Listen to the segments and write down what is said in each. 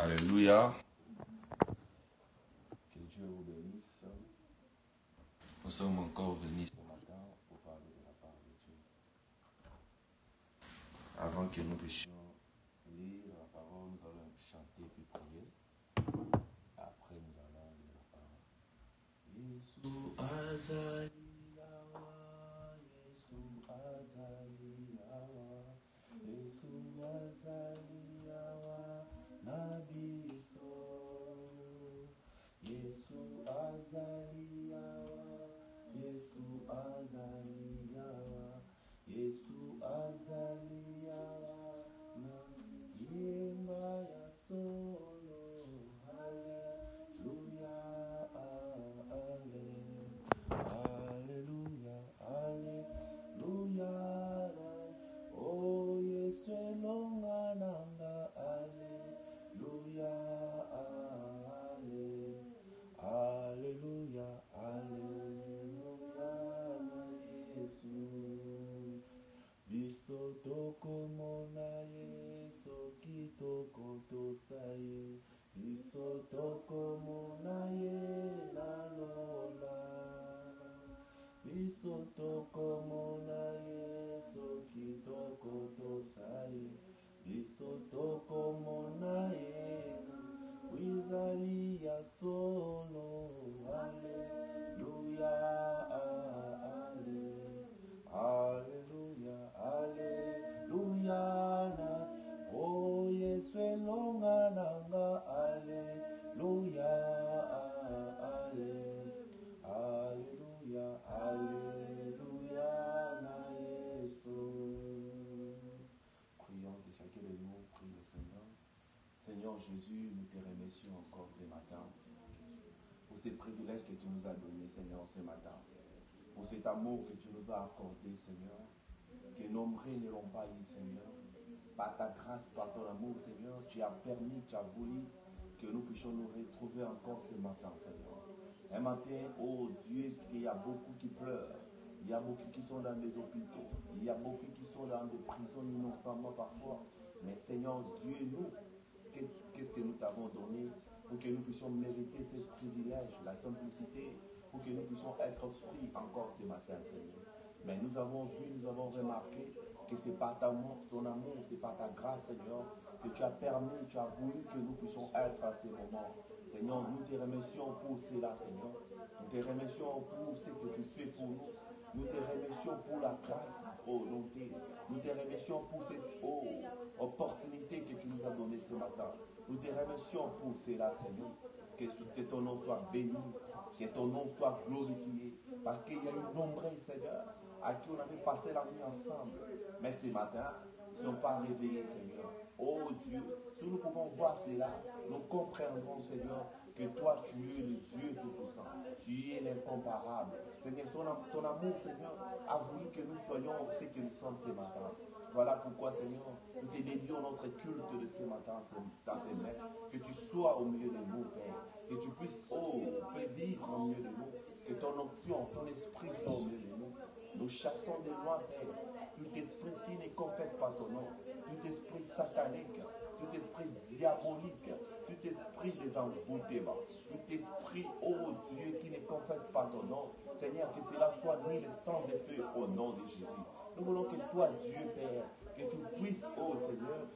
Alléluia. Que Dieu vous bénisse. Nous sommes encore venus ce matin pour parler de la part de Dieu. Avant que nous puissions lire la parole, nous allons chanter puis prier. Après, nous allons lire la parole. Yesu azali yawa, Yesu azali yawa, Yesu azali yawa, nabiso. Yesu azali yawa, Yesu azali yawa, Yesu azali yawa, nabiemba ya solo, haleluya, haleluya, haleluya, oh Yesu elonga nanga, haleluya, Alléluia, Alléluia, Yesu. Biso tokomona Yesu kitoko tosaye. Biso tokomona ye na lola. Biso tokomona Yesu kitoko tosaye. Biso tokomona ye na Wizali ya solo, Alleluia, Alleluia, Alleluia, oh Yesu elonga nanga, Alleluia, Alleluia, Alleluia, na Yesu. Prions que chacun de nous prie le Seigneur. Seigneur Jésus, nous te remercions encore ce matin pour ces privilèges que tu nous as donnés, Seigneur, ce matin. Pour cet amour que tu nous as accordé, Seigneur. Que nombreux ne l'ont pas eu, Seigneur. Par ta grâce, par ton amour, Seigneur, tu as permis, tu as voulu que nous puissions nous retrouver encore ce matin, Seigneur. Un matin, oh Dieu, qu'il y a beaucoup qui pleurent. Il y a beaucoup qui sont dans des hôpitaux. Il y a beaucoup qui sont dans des prisons innocemment parfois. Mais Seigneur Dieu, nous, qu'est-ce que nous t'avons donné pour que nous puissions mériter ce privilège, la simplicité, pour que nous puissions être fruits encore ce matin, Seigneur. Mais nous avons vu, nous avons remarqué que c'est par ton amour, c'est par ta grâce, Seigneur, que tu as permis, tu as voulu que nous puissions être à ces moments. Seigneur, nous te remercions pour cela, Seigneur. Nous te remercions pour ce que tu fais pour nous. Nous te remercions pour la grâce, oh bonté. Nous te remercions pour cette opportunité que tu nous as donnée ce matin. Nous te remercions pour cela, Seigneur. Que ton nom soit béni, que ton nom soit glorifié. Parce qu'il y a eu nombreux, Seigneur, à qui on avait passé la nuit ensemble. Mais ce matin, ils ne sont pas réveillés, Seigneur. Oh Dieu, si nous pouvons voir cela, nous comprendrons, Seigneur, que toi, tu es le Dieu Tout-Puissant. Tu es l'incomparable. Seigneur, ton amour, Seigneur, a voulu que nous soyons ce que nous sommes ce matin. Voilà pourquoi, Seigneur, nous te dédions notre culte de ce matin dans tes mains. Que tu sois au milieu de nous, Père. Que tu puisses, vivre au milieu de nous. Que ton onction, ton esprit soit au milieu de nous. Nous chassons des lois, Père. Tout esprit qui ne confesse pas ton nom. Tout esprit satanique. Tout esprit diabolique. Tout esprit des envoûtements. Tout esprit, oh Dieu, qui ne confesse pas ton nom. Seigneur, que cela soit nul sans effet au nom de Jésus. Nous voulons que toi, Dieu, Père, que tu puisses, oh Seigneur,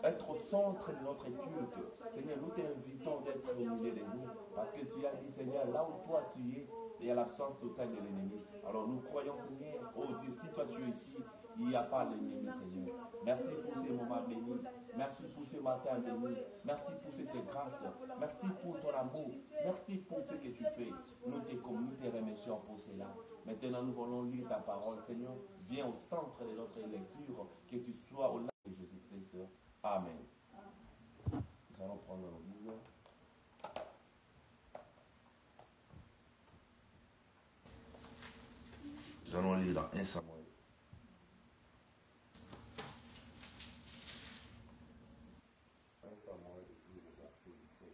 être au centre de notre culte. Seigneur, nous t'invitons d'être au milieu de nous. Parce que tu as dit, Seigneur, là où toi tu es, il y a l'absence totale de l'ennemi. Alors nous croyons, Seigneur, oh Dieu, si toi tu es ici, il n'y a pas l'ennemi, Seigneur. Merci pour ces moments bénis. Merci pour ce matin béni. Merci pour cette grâce. Merci pour ton amour. Merci pour ce que tu fais. Nous te remercions pour cela. Maintenant, nous voulons lire ta parole, Seigneur. Viens au centre de notre lecture, que tu sois au large de Jésus-Christ. Amen. Nous allons prendre nos Bibles. Nous allons lire dans 1 Samuel. 1 Samuel, le verset 17.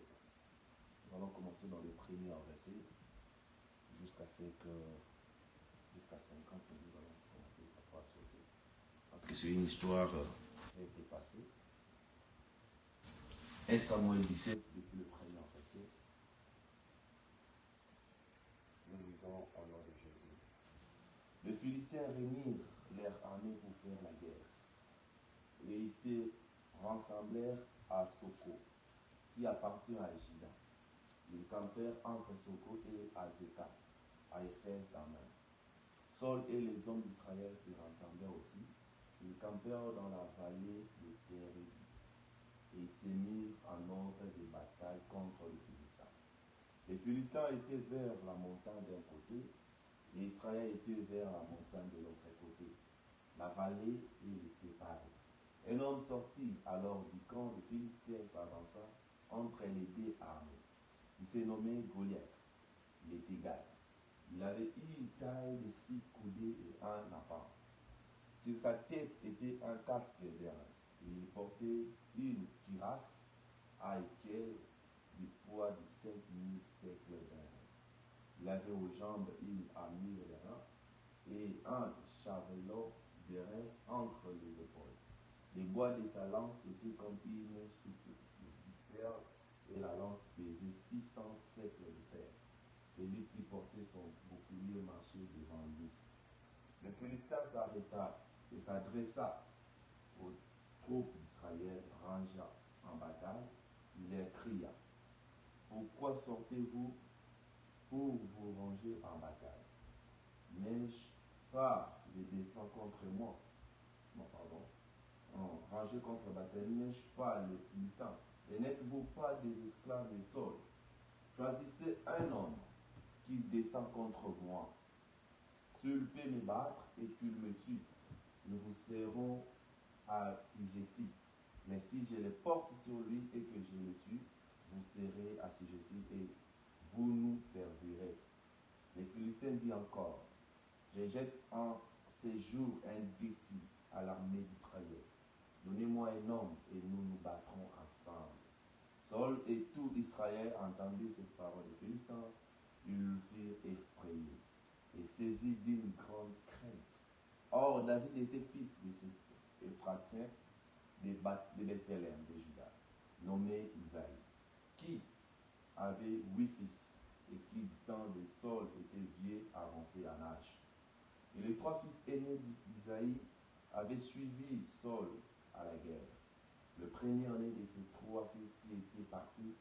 Nous allons commencer dans les premiers versets jusqu'à 50, nous allons commencer à sauter. Parce que c'est une histoire qui a été passée. 1 Samuel 17, depuis le premier verset. Nous lisons au nom de Jésus. Les Philistins réunirent leur armée pour faire la guerre. Et ils se rassemblèrent à Soko, qui appartient à Juda. Ils campèrent entre Soko et Azekah, à Éphèse d'Aman. Saul et les hommes d'Israël se rassemblèrent aussi. Ils campèrent dans la vallée de Térébites. Et ils se mirent en ordre de bataille contre les Philistins. Les Philistins étaient vers la montagne d'un côté, et Israël était vers la montagne de l'autre côté. La vallée les séparait. Un homme sortit alors du camp des Philistins s'avança entre les deux armées. Il s'est nommé Goliath. Il était Gath. Il avait une taille de 6 coudées et un appât. Sur sa tête était un casque vert. Il portait une cuirasse à laquelle du poids de 5000 siècles d'airain. Il avait aux jambes une armure d'airain et un chavelot d'airain entre les épaules. Les bois de sa lance étaient comme une soupe de viscère et la lance pesait 600 siècles de fer. Celui qui portait son bouclier marchait devant lui. Le Philistin s'arrêta et s'adressa aux troupes d'Israël rangées en bataille. Il leur cria: pourquoi sortez-vous pour vous ranger en bataille? N'ai-je pas les desseins contre moi? Non, pardon. Rangez contre la bataille, n'ai-je pas les Philistins? Et n'êtes-vous pas des esclaves de Saul? Choisissez un homme qui descend contre moi. S'il peut me battre et qu'il me tue, nous vous serons assujettis. Mais si je le porte sur lui et que je le tue, vous serez assujettis et vous nous servirez. Les Philistins disent encore: je jette en ces jours un défi à l'armée d'Israël. Donnez-moi un homme et nous nous battrons ensemble. Saul et tout Israël entendirent cette parole des Philistins. Ils furent effrayés et saisis d'une grande crainte. Or, David était fils de cet Éphratien de Bethléem de Juda, nommé Isaïe, qui avait 8 fils et qui, du temps de Saul, était vieux, avancé en âge. Et les 3 fils aînés d'Isaïe avaient suivi Saul à la guerre. Le premier-né de ces 3 fils qui étaient partis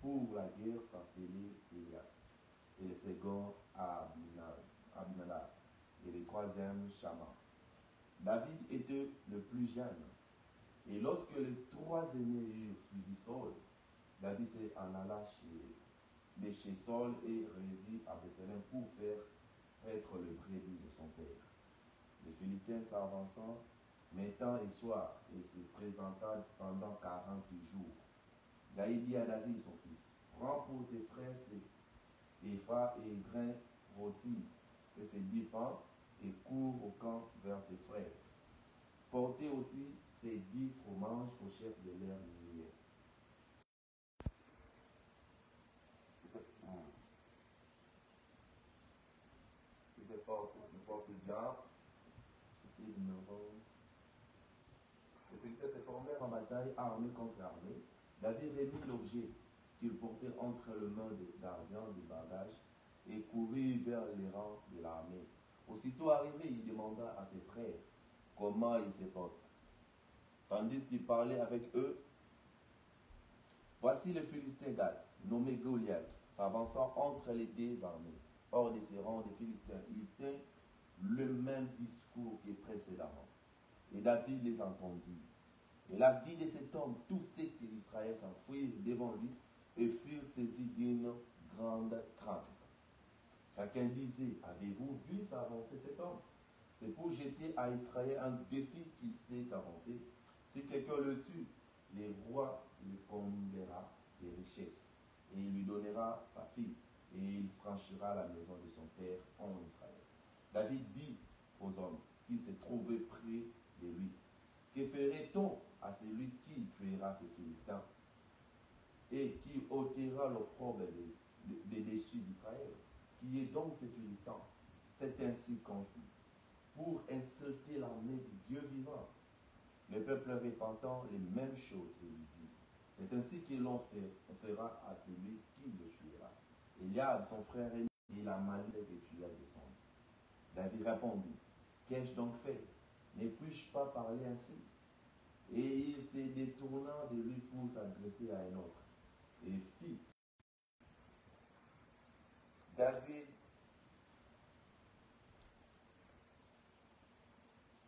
pour la guerre s'appelait Eliab, et le second Abinadab, et le troisième Shama. David était le plus jeune. Et lorsque les 3 aînés eurent suivi Saul, David s'en alla de chez Saul et revint à Bethléem pour faire être le brebis de son père. Les Philistins s'avançant matin et soir et se présenta pendant 40 jours. David dit à David son fils: prends pour tes frères ces éphrats et grains rôtis et ces 10 pains et cours au camp vers tes frères. Portez aussi ces 10 fromages au chef de leur milliers. Je porte bien. Les Philistins se formèrent en bataille, armée contre armée. David remit l'objet qu'il portait entre les mains d'Ardian, du bagage, et courut vers les rangs de l'armée. Aussitôt arrivé, il demanda à ses frères comment ils se portent. Tandis qu'il parlait avec eux, voici le Philistin Gath, nommé Goliath, s'avançant entre les 2 armées. Hors de ces rangs des Philistins, il tint le même discours que précédemment. Et David les entendit. Et la vie de cet homme, tous ceux qui d'Israël s'enfuirent devant lui et furent saisis d'une grande crainte. Chacun disait: avez-vous vu s'avancer cet homme? C'est pour jeter à Israël un défi qu'il s'est avancé. Si quelqu'un le tue, le roi lui comblera des richesses et il lui donnera sa fille et il franchira la maison de son père en Israël. David dit aux hommes qui se trouvaient près de lui: que ferait-on à celui qui tuera ces Philistins et qui ôtera l'opprobre des dessus d'Israël? Qui est donc ces Philistins, cet incirconcis, pour insulter l'armée du Dieu vivant? Le peuple répandant les mêmes choses lui dit: C'est ainsi que l'on fera à celui qui le tuera. Eliab, son frère aîné, il a mal fait que tu as descendu. David répondit, qu'ai-je donc fait? Ne puis-je pas parler ainsi? Et il s'est détournant de lui pour s'adresser à un autre. Et fit. David,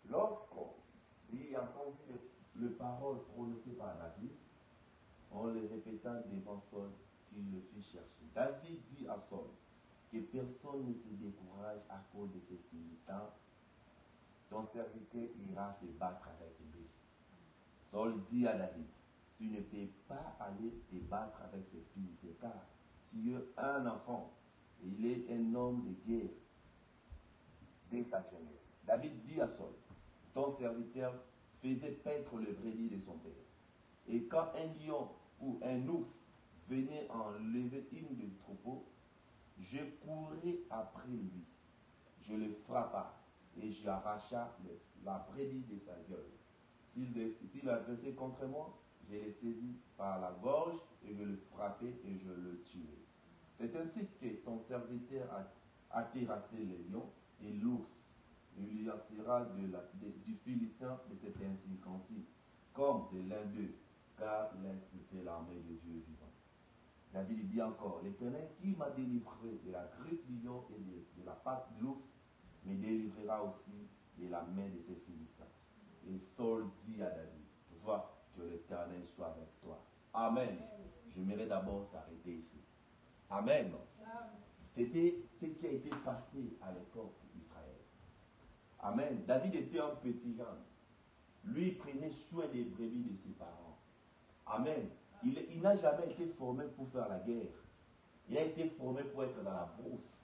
lorsqu'il entendit les paroles prononcées par David, en les répétant devant Saul, qui le fit chercher. David dit à Saul que personne ne se décourage à cause de ces Philistins. Ton serviteur ira se battre avec lui. Saul dit à David, tu ne peux pas aller te battre avec ces Philistins, car tu es un enfant. Il est un homme de guerre dès sa jeunesse. David dit à Saul, ton serviteur faisait paître le brebis de son père. Et quand un lion ou un ours venait enlever une des troupeaux, je courais après lui. Je le frappa et j'arracha la brebis de sa gueule. S'il adressait contre moi, je le saisis par la gorge et je le frappais et je le tuais. C'est ainsi que ton serviteur a terrassé le lion et l'ours. Il lui lancera du Philistin de cet incirconcis, comme de l'un d'eux, car il a insulté l'armée de Dieu vivant. David dit encore, l'Éternel qui m'a délivré de la griffe du lion et de la patte de l'ours, me délivrera aussi de la main de ces Philistins. Et Saul dit à David, va, que l'Éternel soit avec toi. Amen. J'aimerais d'abord s'arrêter ici. Amen. C'était ce qui a été passé à l'époque d'Israël. Amen. David était un petit jeune. Lui prenait soin des brebis de ses parents. Amen. Il n'a jamais été formé pour faire la guerre. Il a été formé pour être dans la brousse.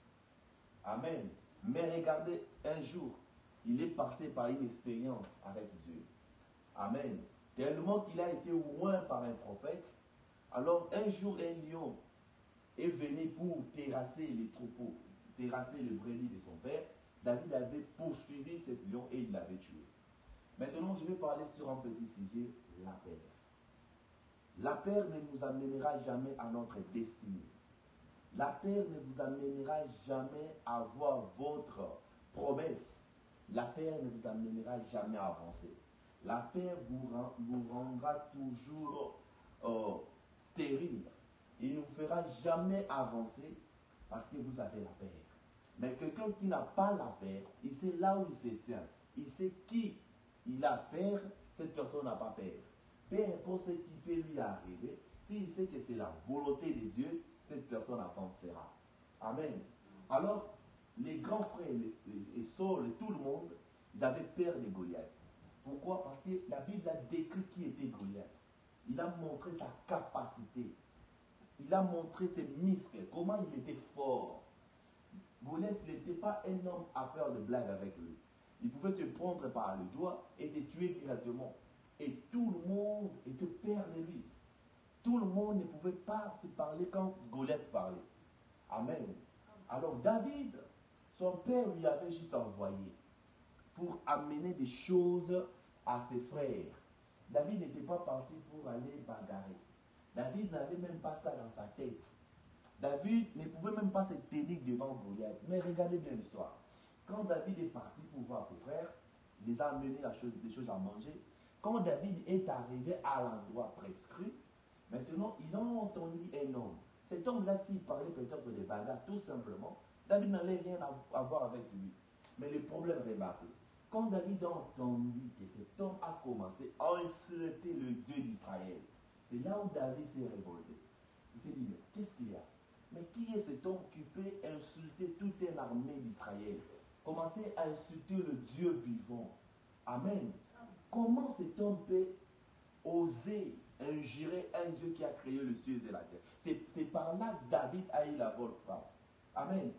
Amen. Mais regardez, un jour, il est passé par une expérience avec Dieu. Amen. Tellement qu'il a été loin par un prophète. Alors un jour, un lion est venu pour terrasser les troupeaux, terrasser le brebis de son père. David avait poursuivi ce lion et il l'avait tué. Maintenant, je vais parler sur un petit sujet, la peur. La peur ne nous amènera jamais à notre destinée. La peur ne vous amènera jamais à voir votre promesse. La peur ne vous amènera jamais à avancer. La peur vous rendra toujours stérile. Il ne vous fera jamais avancer parce que vous avez la peur. Mais quelqu'un qui n'a pas la peur, il sait là où il se tient. Il sait qui il a peur, cette personne n'a pas peur. Peu importe ce qui peut lui arriver, s'il sait que c'est la volonté de Dieu, cette personne avancera. Amen. Alors, les grands frères, et Saul et tout le monde, ils avaient peur de Goliath. Pourquoi? Parce que la Bible a décrit qui était Goliath. Il a montré sa capacité. Il a montré ses muscles, comment il était fort. Goliath n'était pas un homme à faire de blagues avec lui. Il pouvait te prendre par le doigt et te tuer directement. Et tout le monde était peur de lui. Tout le monde ne pouvait pas se parler quand Goliath parlait. Amen. Alors David, son père lui avait juste envoyé pour amener des choses à ses frères. David n'était pas parti pour aller bagarrer. David n'avait même pas ça dans sa tête. David ne pouvait même pas se tenir devant Goliath. Mais regardez bien l'histoire. Quand David est parti pour voir ses frères, il les a amenés des choses à manger. Quand David est arrivé à l'endroit prescrit, maintenant, ils ont entendu un homme. Cet homme-là, s'il parlait peut-être de bagarre, tout simplement, David n'allait rien avoir avec lui. Mais le problème remarqué, quand David a entendu que cet homme a commencé à insulter le Dieu d'Israël, c'est là où David s'est révolté. Il s'est dit, mais qu'est-ce qu'il y a? Mais qui est cet homme qui peut insulter toute une armée d'Israël? Commencer à insulter le Dieu vivant. Amen. Comment cet homme peut oser injurer un Dieu qui a créé le ciel et la terre? C'est par là que David a eu la bonne face. Amen.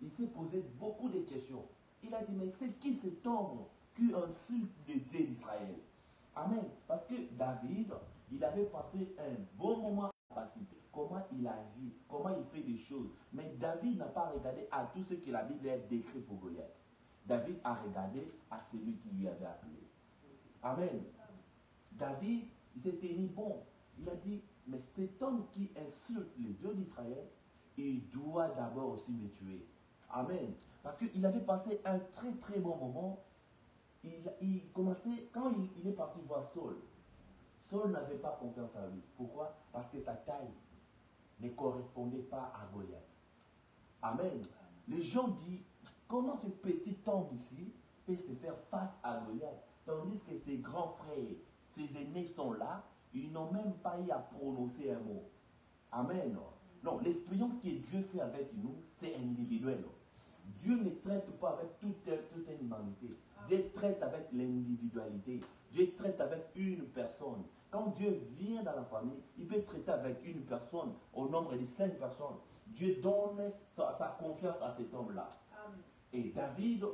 Il s'est posé beaucoup de questions. Il a dit, mais c'est qui cet homme qui insulte le Dieu d'Israël? Amen. Parce que David, il avait passé un bon moment à capacité. Comment il agit, comment il fait des choses. Mais David n'a pas regardé à tout ce que la Bible a décrit pour Goliath. David a regardé à celui qui lui avait appelé. Amen. David, il s'est tenu bon. Il a dit, mais cet homme qui insulte les dieux d'Israël, il doit d'abord aussi me tuer. Amen. Parce qu'il avait passé un très très bon moment. Il commençait, quand il est parti voir Saul, Saul n'avait pas confiance en lui. Pourquoi? Parce que sa taille ne correspondait pas à Goliath. Amen. Les gens disent, comment ce petit homme ici peut se faire face à Goliath, tandis que ses grands frères, ses aînés sont là, ils n'ont même pas eu à prononcer un mot. Amen. Non, l'expérience que Dieu fait avec nous, c'est individuel. Dieu ne traite pas avec toute une humanité. Dieu traite avec l'individualité. Dieu traite avec une personne. Quand Dieu vient dans la famille, il peut traiter avec une personne au nombre de 5 personnes. Dieu donne sa confiance à cet homme-là. Et David,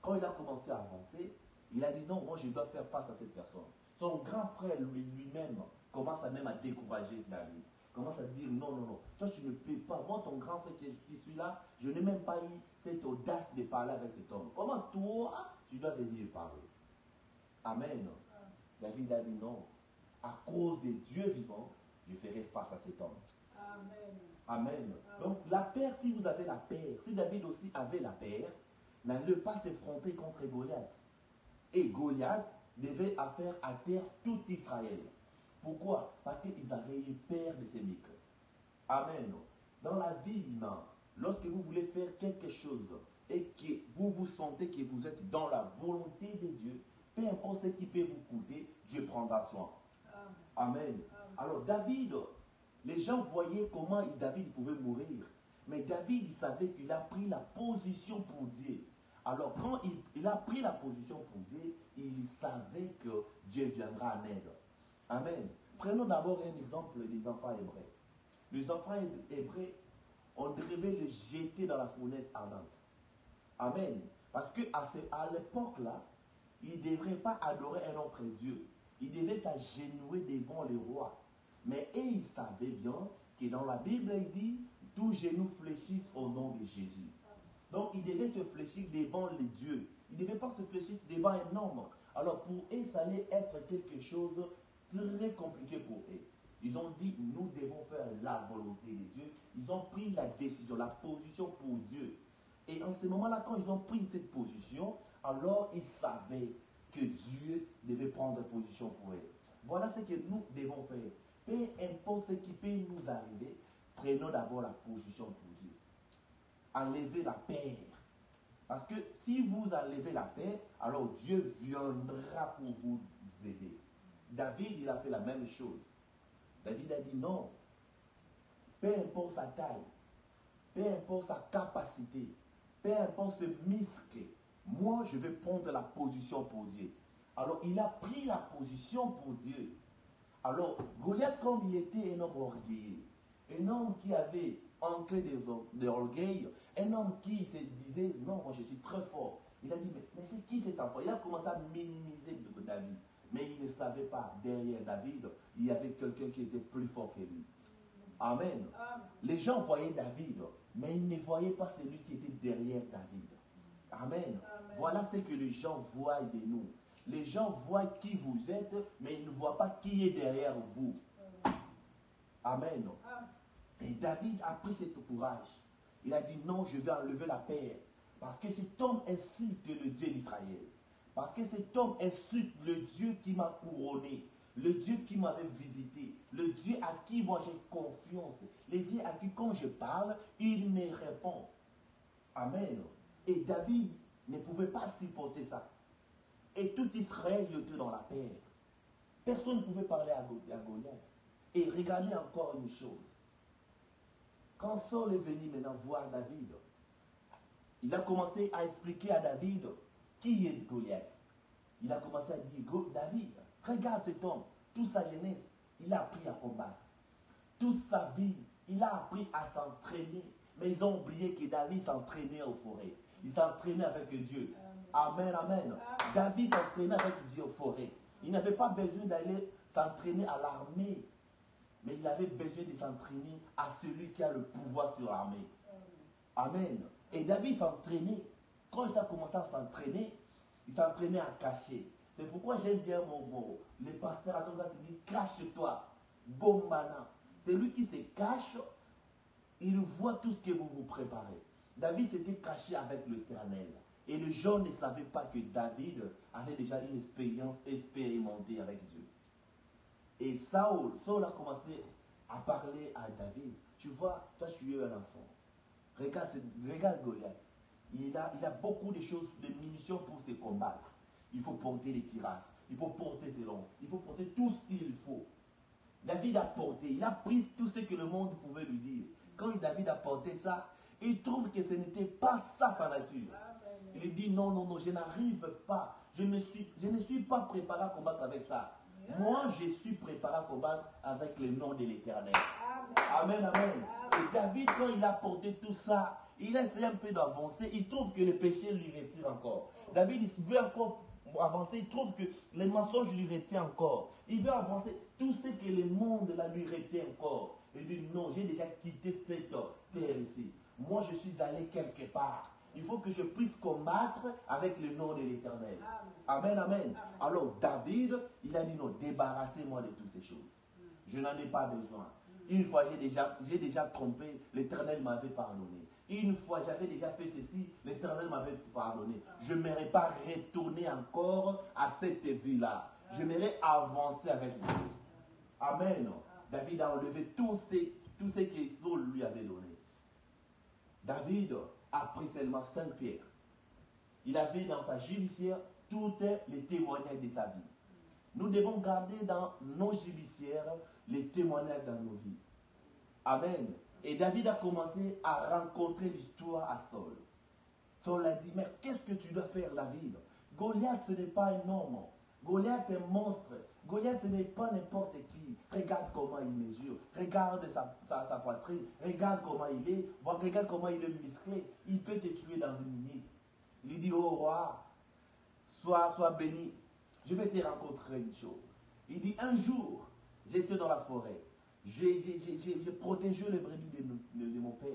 quand il a commencé à avancer, il a dit non, moi je dois faire face à cette personne. Son grand frère lui-même commence à même à décourager David. Commence à dire non, non, non, toi tu ne peux pas. Moi, ton grand frère qui suis là, je n'ai même pas eu cette audace de parler avec cet homme. Comment toi, tu dois venir parler? Amen. David a dit non. À cause de Dieu vivant, je ferai face à cet homme. Amen. Amen. Donc la paix, si vous avez la paix, si David aussi avait la paix, n'allait pas s'effronter contre Goliath. Et Goliath devait faire à terre tout Israël. Pourquoi? Parce qu'ils avaient eu peur de ces micros. Amen. Dans la vie humaine, lorsque vous voulez faire quelque chose et que vous vous sentez que vous êtes dans la volonté de Dieu, peu importe ce qui peut vous coûter, Dieu prendra soin. Amen. Alors David, les gens voyaient comment David pouvait mourir. Mais David, il savait qu'il a pris la position pour Dieu. Alors quand il a pris la position pour Dieu, il savait que Dieu viendra en aide. Amen. Prenons d'abord un exemple des enfants hébreux. Les enfants hébreux, on devait les jeter dans la fournaise ardente. Amen. Parce qu'à l'époque-là, ils ne devraient pas adorer un autre Dieu. Ils devaient s'agenouiller devant les rois. Mais eux, ils savaient bien que dans la Bible, il dit, tous genoux fléchissent au nom de Jésus. Donc, ils devaient se fléchir devant les dieux. Ils ne devaient pas se fléchir devant un homme. Alors, pour eux, ça allait être quelque chose de très compliqué pour eux. Ils ont dit, nous devons faire la volonté de Dieu. Ils ont pris la décision, la position pour Dieu. Et en ce moment-là, quand ils ont pris cette position, alors ils savaient que Dieu devait prendre position pour eux. Voilà ce que nous devons faire. Peu importe ce qui peut nous arriver, prenons d'abord la position pour Dieu. Enlevez la peur. Parce que si vous enlevez la paix, alors Dieu viendra pour vous aider. David, il a fait la même chose. David a dit non. Peu importe sa taille, peu importe sa capacité, peu importe ce muscle, moi je vais prendre la position pour Dieu. Alors il a pris la position pour Dieu. Alors Goliath, comme il était un homme orgueilleux, un homme qui avait ancré de orgueil, un homme qui se disait non, moi je suis très fort. Il a dit mais c'est qui cet enfant? Il a commencé à minimiser David. Mais il ne savait pas, derrière David, il y avait quelqu'un qui était plus fort que lui. Amen. Les gens voyaient David, mais ils ne voyaient pas celui qui était derrière David. Amen. Voilà ce que les gens voient de nous. Les gens voient qui vous êtes, mais ils ne voient pas qui est derrière vous. Amen. Et David a pris ce courage. Il a dit non, je vais enlever la paix. Parce que cet homme insulte le Dieu d'Israël. Parce que cet homme insulte le Dieu qui m'a couronné. Le Dieu qui m'avait visité. Le Dieu à qui moi j'ai confiance. Le Dieu à qui quand je parle, il me répond. Amen. Et David ne pouvait pas supporter ça. Et tout Israël était dans la paix. Personne ne pouvait parler à Goliath. Et regardez encore une chose. Quand Saul est venu maintenant voir David, il a commencé à expliquer à David qui est Goliath. Il a commencé à dire, David, regarde cet homme, toute sa jeunesse, il a appris à combattre. Toute sa vie, il a appris à s'entraîner. Mais ils ont oublié que David s'entraînait aux forêts. Il s'entraînait avec Dieu. Amen, amen. David s'entraînait avec Dieu aux forêts. Il n'avait pas besoin d'aller s'entraîner à l'armée. Mais il avait besoin de s'entraîner à celui qui a le pouvoir sur l'armée. Amen. Et David s'entraînait. Quand il a commencé à s'entraîner, il s'entraînait à cacher. C'est pourquoi j'aime bien mon mot. Les pasteurs à tout cas se disent, cache-toi. Bombana. C'est lui qui se cache. Il voit tout ce que vous vous préparez. David s'était caché avec l'Éternel. Et les gens ne savaient pas que David avait déjà une expérience expérimentée avec Dieu. Et Saul a commencé à parler à David. Tu vois, toi tu es un enfant. Regarde Goliath. Il a beaucoup de choses, de munitions pour se combattre. Il faut porter les cuirasses, il faut porter ses lances, il faut porter tout ce qu'il faut. David a porté, il a pris tout ce que le monde pouvait lui dire. Quand David a porté ça, il trouve que ce n'était pas ça sa nature. Il dit non, non, non, je n'arrive pas. Je ne suis pas préparé à combattre avec ça. Moi, je suis préparé à combattre avec le nom de l'Éternel. Amen, amen. Et David, quand il a porté tout ça, il essaie un peu d'avancer. Il trouve que le péché lui retire encore. David, il veut encore avancer. Il trouve que les mensonges lui retiennent encore. Il veut avancer. Tout ce que le monde là lui retient encore. Il dit non, j'ai déjà quitté cette terre ici. Moi, je suis allé quelque part. Il faut que je puisse combattre avec le nom de l'Éternel. Amen, amen. Alors David, il a dit non, débarrassez-moi de toutes ces choses. Je n'en ai pas besoin. Une fois, j'ai déjà trompé, l'Éternel m'avait pardonné. Une fois, j'avais déjà fait ceci, l'Éternel m'avait pardonné. Je n'aimerais pas retourner encore à cette vie-là. Je m'aimerais avancer avec Dieu. Amen. David a enlevé tout ce que Saul lui avait donné. David a pris seulement 5 pierres. Il avait dans sa judiciaire tous les témoignages de sa vie. Nous devons garder dans nos judiciaires les témoignages dans nos vies. Amen. Et David a commencé à rencontrer l'histoire à Saul. Saul a dit, mais qu'est-ce que tu dois faire, David? Goliath, ce n'est pas un homme. Goliath est un monstre. Goliath, ce n'est pas n'importe qui. Regarde comment il mesure. Regarde sa poitrine. Regarde comment il est. Regarde comment il est musclé. Il peut te tuer dans une minute. Il dit, oh roi, sois béni. Je vais te rencontrer une chose. Il dit, un jour, j'étais dans la forêt. J'ai protégé les brebis de mon père.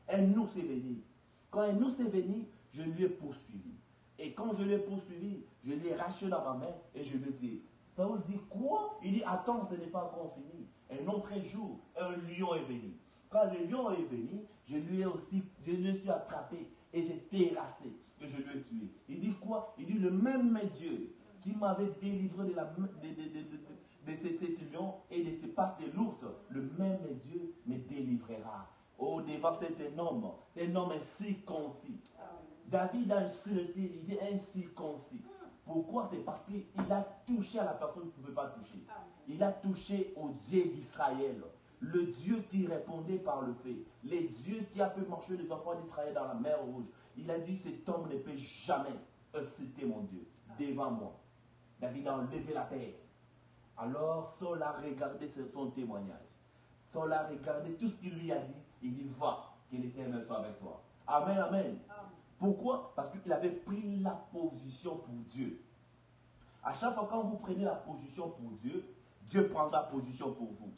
Un ours est venu. Quand un ours est venu, je lui ai poursuivi. Et quand je l'ai poursuivi, je lui ai racheté dans ma main et je lui ai dit, Saul dit quoi? Il dit, attends, ce n'est pas encore fini. Un autre jour, un lion est venu. Quand le lion est venu, je le suis attrapé et j'ai terrassé et je lui ai tué. Il dit quoi? Il dit, le même Dieu qui m'avait délivré de cet lion et de ces pattes de l'ours, le même Dieu me délivrera. Oh, devant cet homme incirconcis. David a insulté, il est incirconcis. Pourquoi? C'est parce qu'il a touché à la personne qu'il ne pouvait pas toucher. Il a touché au Dieu d'Israël. Le Dieu qui répondait par le fait. Le Dieu qui a fait marcher les enfants d'Israël dans la mer Rouge. Il a dit, cet homme ne peut jamais inciter mon Dieu devant moi. David a enlevé la paix. Alors Saul a regardé son témoignage. Saul a regardé tout ce qu'il lui a dit. Il dit, va, que l'Éternel soit avec toi. Amen, amen. Pourquoi? Parce qu'il avait pris la position pour Dieu. À chaque fois quand vous prenez la position pour Dieu, Dieu prendra position pour vous.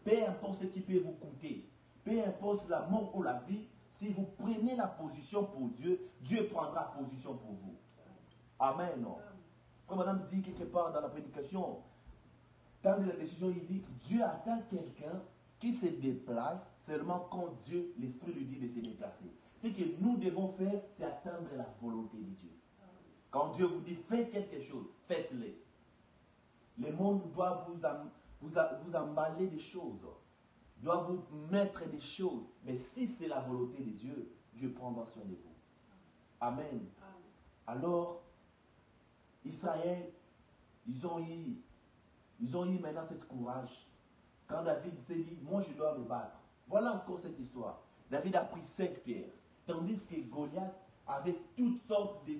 Peu importe ce qui peut vous coûter, peu importe la mort ou la vie, si vous prenez la position pour Dieu, Dieu prendra position pour vous. Amen. Comme madame dit quelque part dans la prédication, dans la décision, il dit, Dieu attend quelqu'un qui se déplace seulement quand Dieu, l'Esprit lui dit de se déplacer. Ce que nous devons faire, c'est atteindre la volonté de Dieu. Quand Dieu vous dit, faites quelque chose, faites-le. Le monde doit vous emballer des choses, doit vous mettre des choses. Mais si c'est la volonté de Dieu, Dieu prendra soin de vous. Amen. Alors, Israël, ils ont eu maintenant ce courage. Quand David s'est dit, moi je dois me battre. Voilà encore cette histoire. David a pris 5 pierres. Tandis que Goliath avait toutes sortes de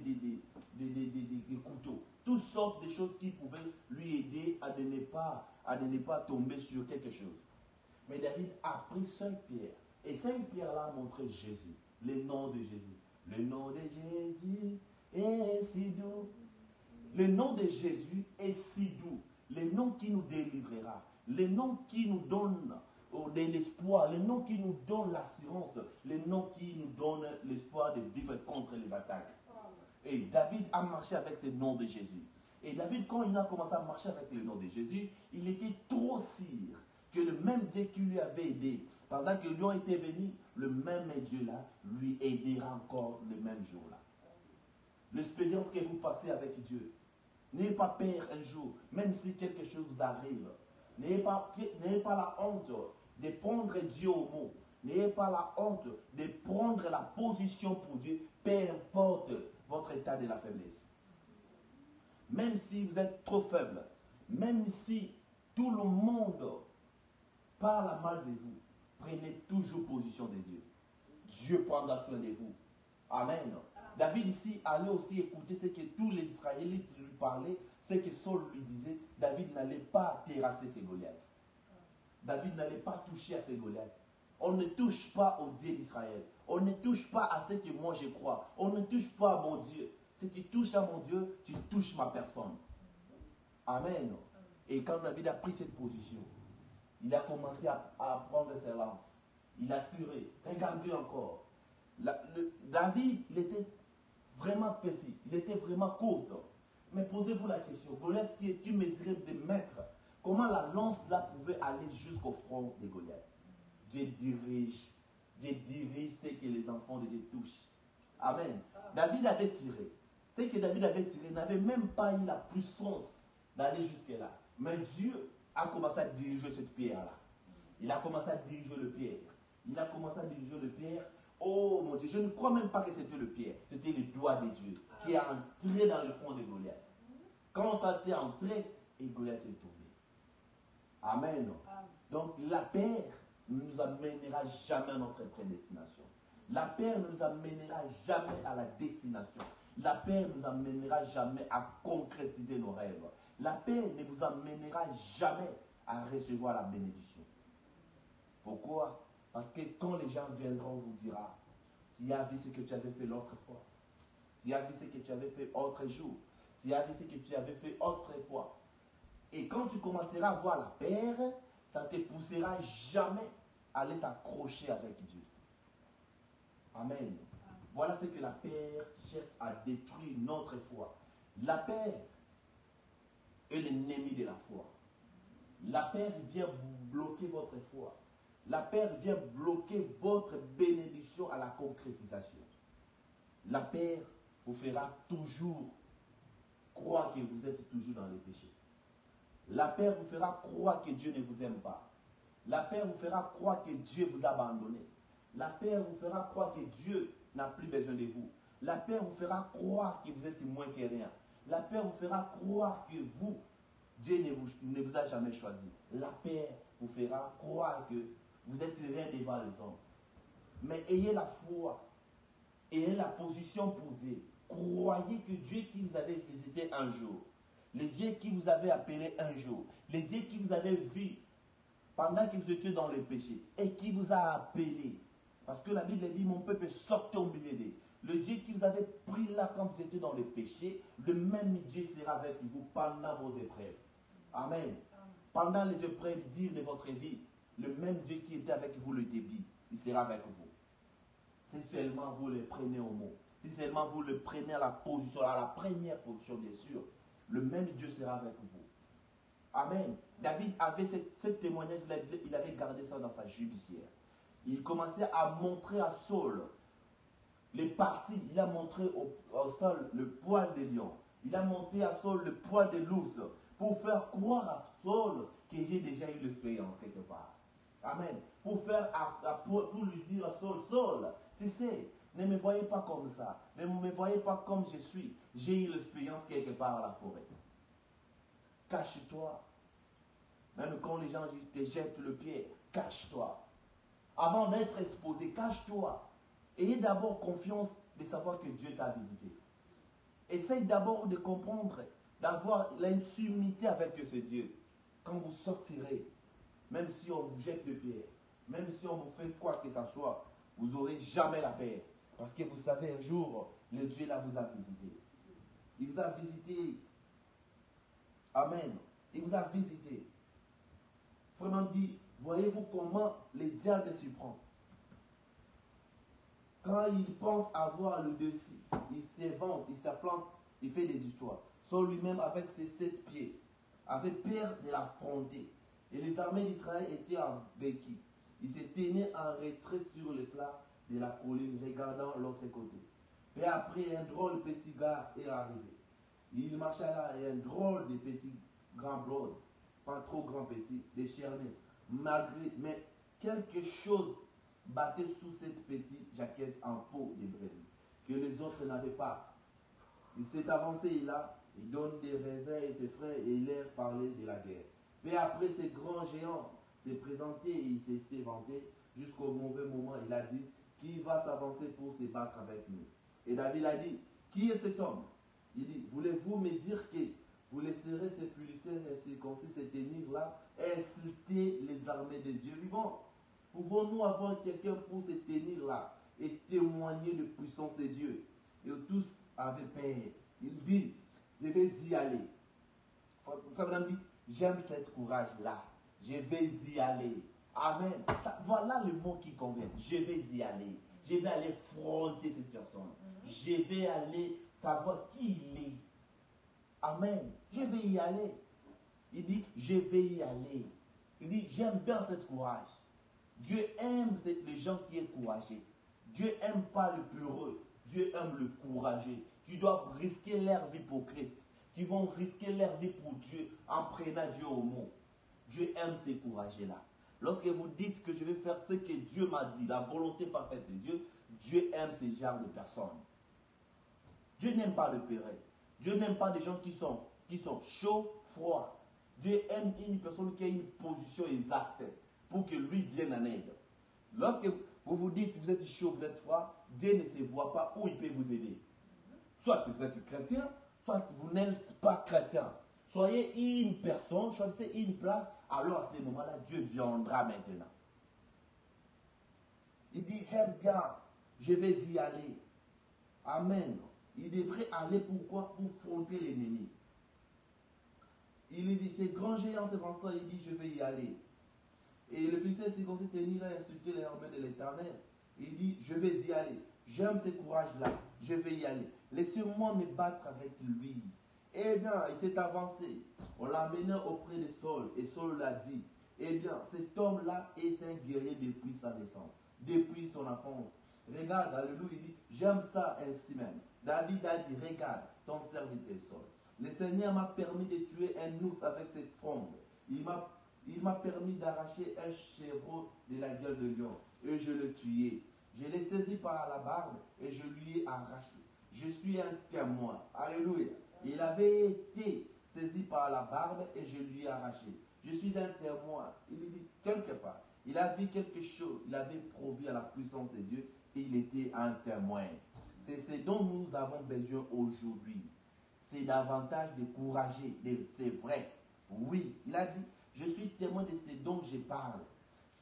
couteaux. Toutes sortes de choses qui pouvaient lui aider à ne pas tomber sur quelque chose. Mais David a pris 5 pierres. Et 5 pierres-là montraient Jésus. Le nom de Jésus. Le nom de Jésus est si doux. Le nom de Jésus est si doux. Le nom qui nous délivrera. Le nom qui nous donne de l'espoir. Le nom qui nous donne l'assurance. Le nom qui nous donne l'espoir de vivre contre les attaques. Et David a marché avec ce nom de Jésus. Et David, quand il a commencé à marcher avec le nom de Jésus, il était trop sûr que le même Dieu qui lui avait aidé, pendant que Lion était venu, le même Dieu-là lui aidera encore le même jour-là. L'expérience que vous passez avec Dieu, n'ayez pas peur un jour, même si quelque chose vous arrive. N'ayez pas la honte de prendre Dieu au mot. N'ayez pas la honte de prendre la position pour Dieu, peu importe votre état de la faiblesse. Même si vous êtes trop faible, même si tout le monde parle mal de vous, prenez toujours position de Dieu. Dieu prendra soin de vous. Amen. David ici allait aussi écouter ce que tous les Israélites lui parlaient, ce que Saul lui disait. David n'allait pas terrasser ses Goliaths. David n'allait pas toucher à ses Goliaths. On ne touche pas au Dieu d'Israël. On ne touche pas à ce que moi je crois. On ne touche pas à mon Dieu. Si tu touches à mon Dieu, tu touches ma personne. Amen. Et quand David a pris cette position, il a commencé à prendre ses lances. Il a tiré. Regardez encore. David, il était vraiment petit. Il était vraiment court. Mais posez-vous la question. Goliath qui est mesuré de mètres, comment la lance là pouvait aller jusqu'au front de Goliath? Dieu dirige ce que les enfants de Dieu touchent. Amen. David avait tiré. Ce que David avait tiré n'avait même pas eu la puissance d'aller jusque-là. Mais Dieu a commencé à diriger cette pierre-là. Il a commencé à diriger le pierre. Il a commencé à diriger le pierre. Oh mon Dieu, je ne crois même pas que c'était le pierre. C'était le doigt de Dieu qui est entré dans le front de Goliath. Quand ça était entré, et Goliath est tombé. Amen. Donc la paix ne nous amènera jamais à notre prédestination. La paix ne nous amènera jamais à la destination. La paix ne nous amènera jamais à concrétiser nos rêves. La paix ne vous amènera jamais à recevoir la bénédiction. Pourquoi? Parce que quand les gens viendront vous dira, tu as vu ce que tu avais fait l'autre fois. Tu as vu ce que tu avais fait autre jour. Tu as vu ce que tu avais fait autrefois. Et quand tu commenceras à voir la paix, ça ne te poussera jamais à aller t'accrocher avec Dieu. Amen. Voilà ce que la paix cherche à détruire notre foi. La paix est l'ennemi de la foi. La paix vient bloquer votre foi. La paix vient bloquer votre bénédiction à la concrétisation. La paix vous fera toujours croire que vous êtes toujours dans le péché. La paix vous fera croire que Dieu ne vous aime pas. La paix vous fera croire que Dieu vous a abandonné. La paix vous fera croire que Dieu n'a plus besoin de vous. La paix vous fera croire que vous êtes moins que rien. La paix vous fera croire que vous, Dieu ne vous a jamais choisi. La paix vous fera croire que vous êtes rien devant les hommes. Mais ayez la foi, ayez la position pour Dieu. Croyez que Dieu qui vous avait visité un jour, le Dieu qui vous avait appelé un jour, le Dieu qui vous avait vu pendant que vous étiez dans le péché et qui vous a appelé. Parce que la Bible dit, mon peuple sortez au milieu d'eux. Le Dieu qui vous avait pris là quand vous étiez dans le péché, le même Dieu sera avec vous pendant vos épreuves. Amen. Pendant les épreuves dures de votre vie, le même Dieu qui était avec vous le début, il sera avec vous. Si seulement vous le prenez au mot, si seulement vous le prenez à la position, à la première position bien sûr, le même Dieu sera avec vous. Amen. David avait ce témoignage, il avait gardé ça dans sa judiciaire. Il commençait à montrer à Saul les parties. Il a montré au Saul le poil des lions. Il a montré à Saul le poil de l'ours pour faire croire à Saul que j'ai déjà eu l'expérience quelque part. Amen. Pour lui dire à Saul, Saul, tu sais, ne me voyez pas comme ça. Ne me voyez pas comme je suis. J'ai eu l'expérience quelque part à la forêt. Cache-toi. Même quand les gens te jettent le pied, cache-toi. Avant d'être exposé, cache-toi. Ayez d'abord confiance de savoir que Dieu t'a visité. Essaye d'abord de comprendre, d'avoir l'intimité avec ce Dieu. Quand vous sortirez, même si on vous jette le pied, même si on vous fait quoi que ce soit, vous n'aurez jamais la paix. Parce que vous savez, un jour, le Dieu là vous a visité. Il vous a visité. Amen. Il vous a visité. Vraiment dit, voyez-vous comment le diable s'y prend. Quand il pense avoir le dessus, il s'évente, il s'afflante, il fait des histoires. Saul lui-même, avec ses 7 pieds, avait peur de l'affronter. Et les armées d'Israël étaient en vécu. Ils se tenaient en retrait sur le plat de la colline, regardant l'autre côté. Et après, un drôle petit gars est arrivé. Il marcha là, et un drôle de petit grand blonde, pas trop grand petit, décharné. Mais quelque chose battait sous cette petite jaquette en peau de brebis, que les autres n'avaient pas. Il s'est avancé là, il donne des raisins et ses frères, et il leur parlait de la guerre. Mais après, ce grand géant s'est présenté et il s'est vanté jusqu'au mauvais moment. Il a dit, qui va s'avancer pour se battre avec nous? Et David a dit, qui est cet homme? Il dit, voulez-vous me dire que vous laisserez ces Philistins incirconcis se tenir là et insulter les armées de Dieu vivant? Pouvons-nous avoir quelqu'un pour se tenir là et témoigner de puissance de Dieu? Et tous avaient peur. Il dit, je vais y aller. Frère Madame dit, j'aime ce courage-là. Je vais y aller. Amen. Voilà le mot qui convient. Je vais y aller. Je vais aller fronter cette personne. Je vais aller savoir qui il est. Amen. Je vais y aller. Il dit, je vais y aller. Il dit, j'aime bien ce courage. Dieu aime les gens qui sont courageux. Dieu n'aime pas le peureux. Dieu aime le courageux. Qui doivent risquer leur vie pour Christ. Qui vont risquer leur vie pour Dieu en prenant Dieu au mot. Dieu aime ces courageux-là. Lorsque vous dites que je vais faire ce que Dieu m'a dit, la volonté parfaite de Dieu, Dieu aime ce genre de personnes. Dieu n'aime pas le péret. Dieu n'aime pas des gens qui sont chauds, froids. Dieu aime une personne qui a une position exacte pour que lui vienne en aide. Lorsque vous vous dites vous êtes chaud, vous êtes froid, Dieu ne se voit pas où il peut vous aider. Soit vous êtes chrétien, soit vous n'êtes pas chrétien. Soyez une personne, choisissez une place, alors à ce moment-là, Dieu viendra maintenant. Il dit, j'aime bien, je vais y aller. Amen. Il devrait aller pourquoi? Pour affronter l'ennemi. Il dit, ces grands géants, c'est pour ça, il dit, je vais y aller. Et le Philistin s'est commencé à tenir et insulter les armées de l'Éternel. Il dit, je vais y aller. J'aime ce courage-là, je vais y aller. Laissez-moi me battre avec lui. Eh bien, il s'est avancé. On l'a amené auprès de Saul. Et Saul l'a dit, eh bien, cet homme-là est un guerrier depuis sa naissance, depuis son enfance. Regarde, alléluia, il dit, j'aime ça ainsi même. David a dit, regarde, ton serviteur Saul. Le Seigneur m'a permis de tuer un ours avec cette fronde. Il m'a permis d'arracher un chevreau de la gueule de lion. Et je le tuai. Je l'ai saisi par la barbe et je lui ai arraché. Je suis un témoin. Alléluia. Il avait été saisi par la barbe et je lui ai arraché. Je suis un témoin. Il dit quelque part. Il a vu quelque chose. Il avait prouvé à la puissance de Dieu et il était un témoin. C'est ce dont nous avons besoin aujourd'hui. C'est davantage de courager. C'est vrai. Oui, il a dit, je suis témoin de ce dont je parle.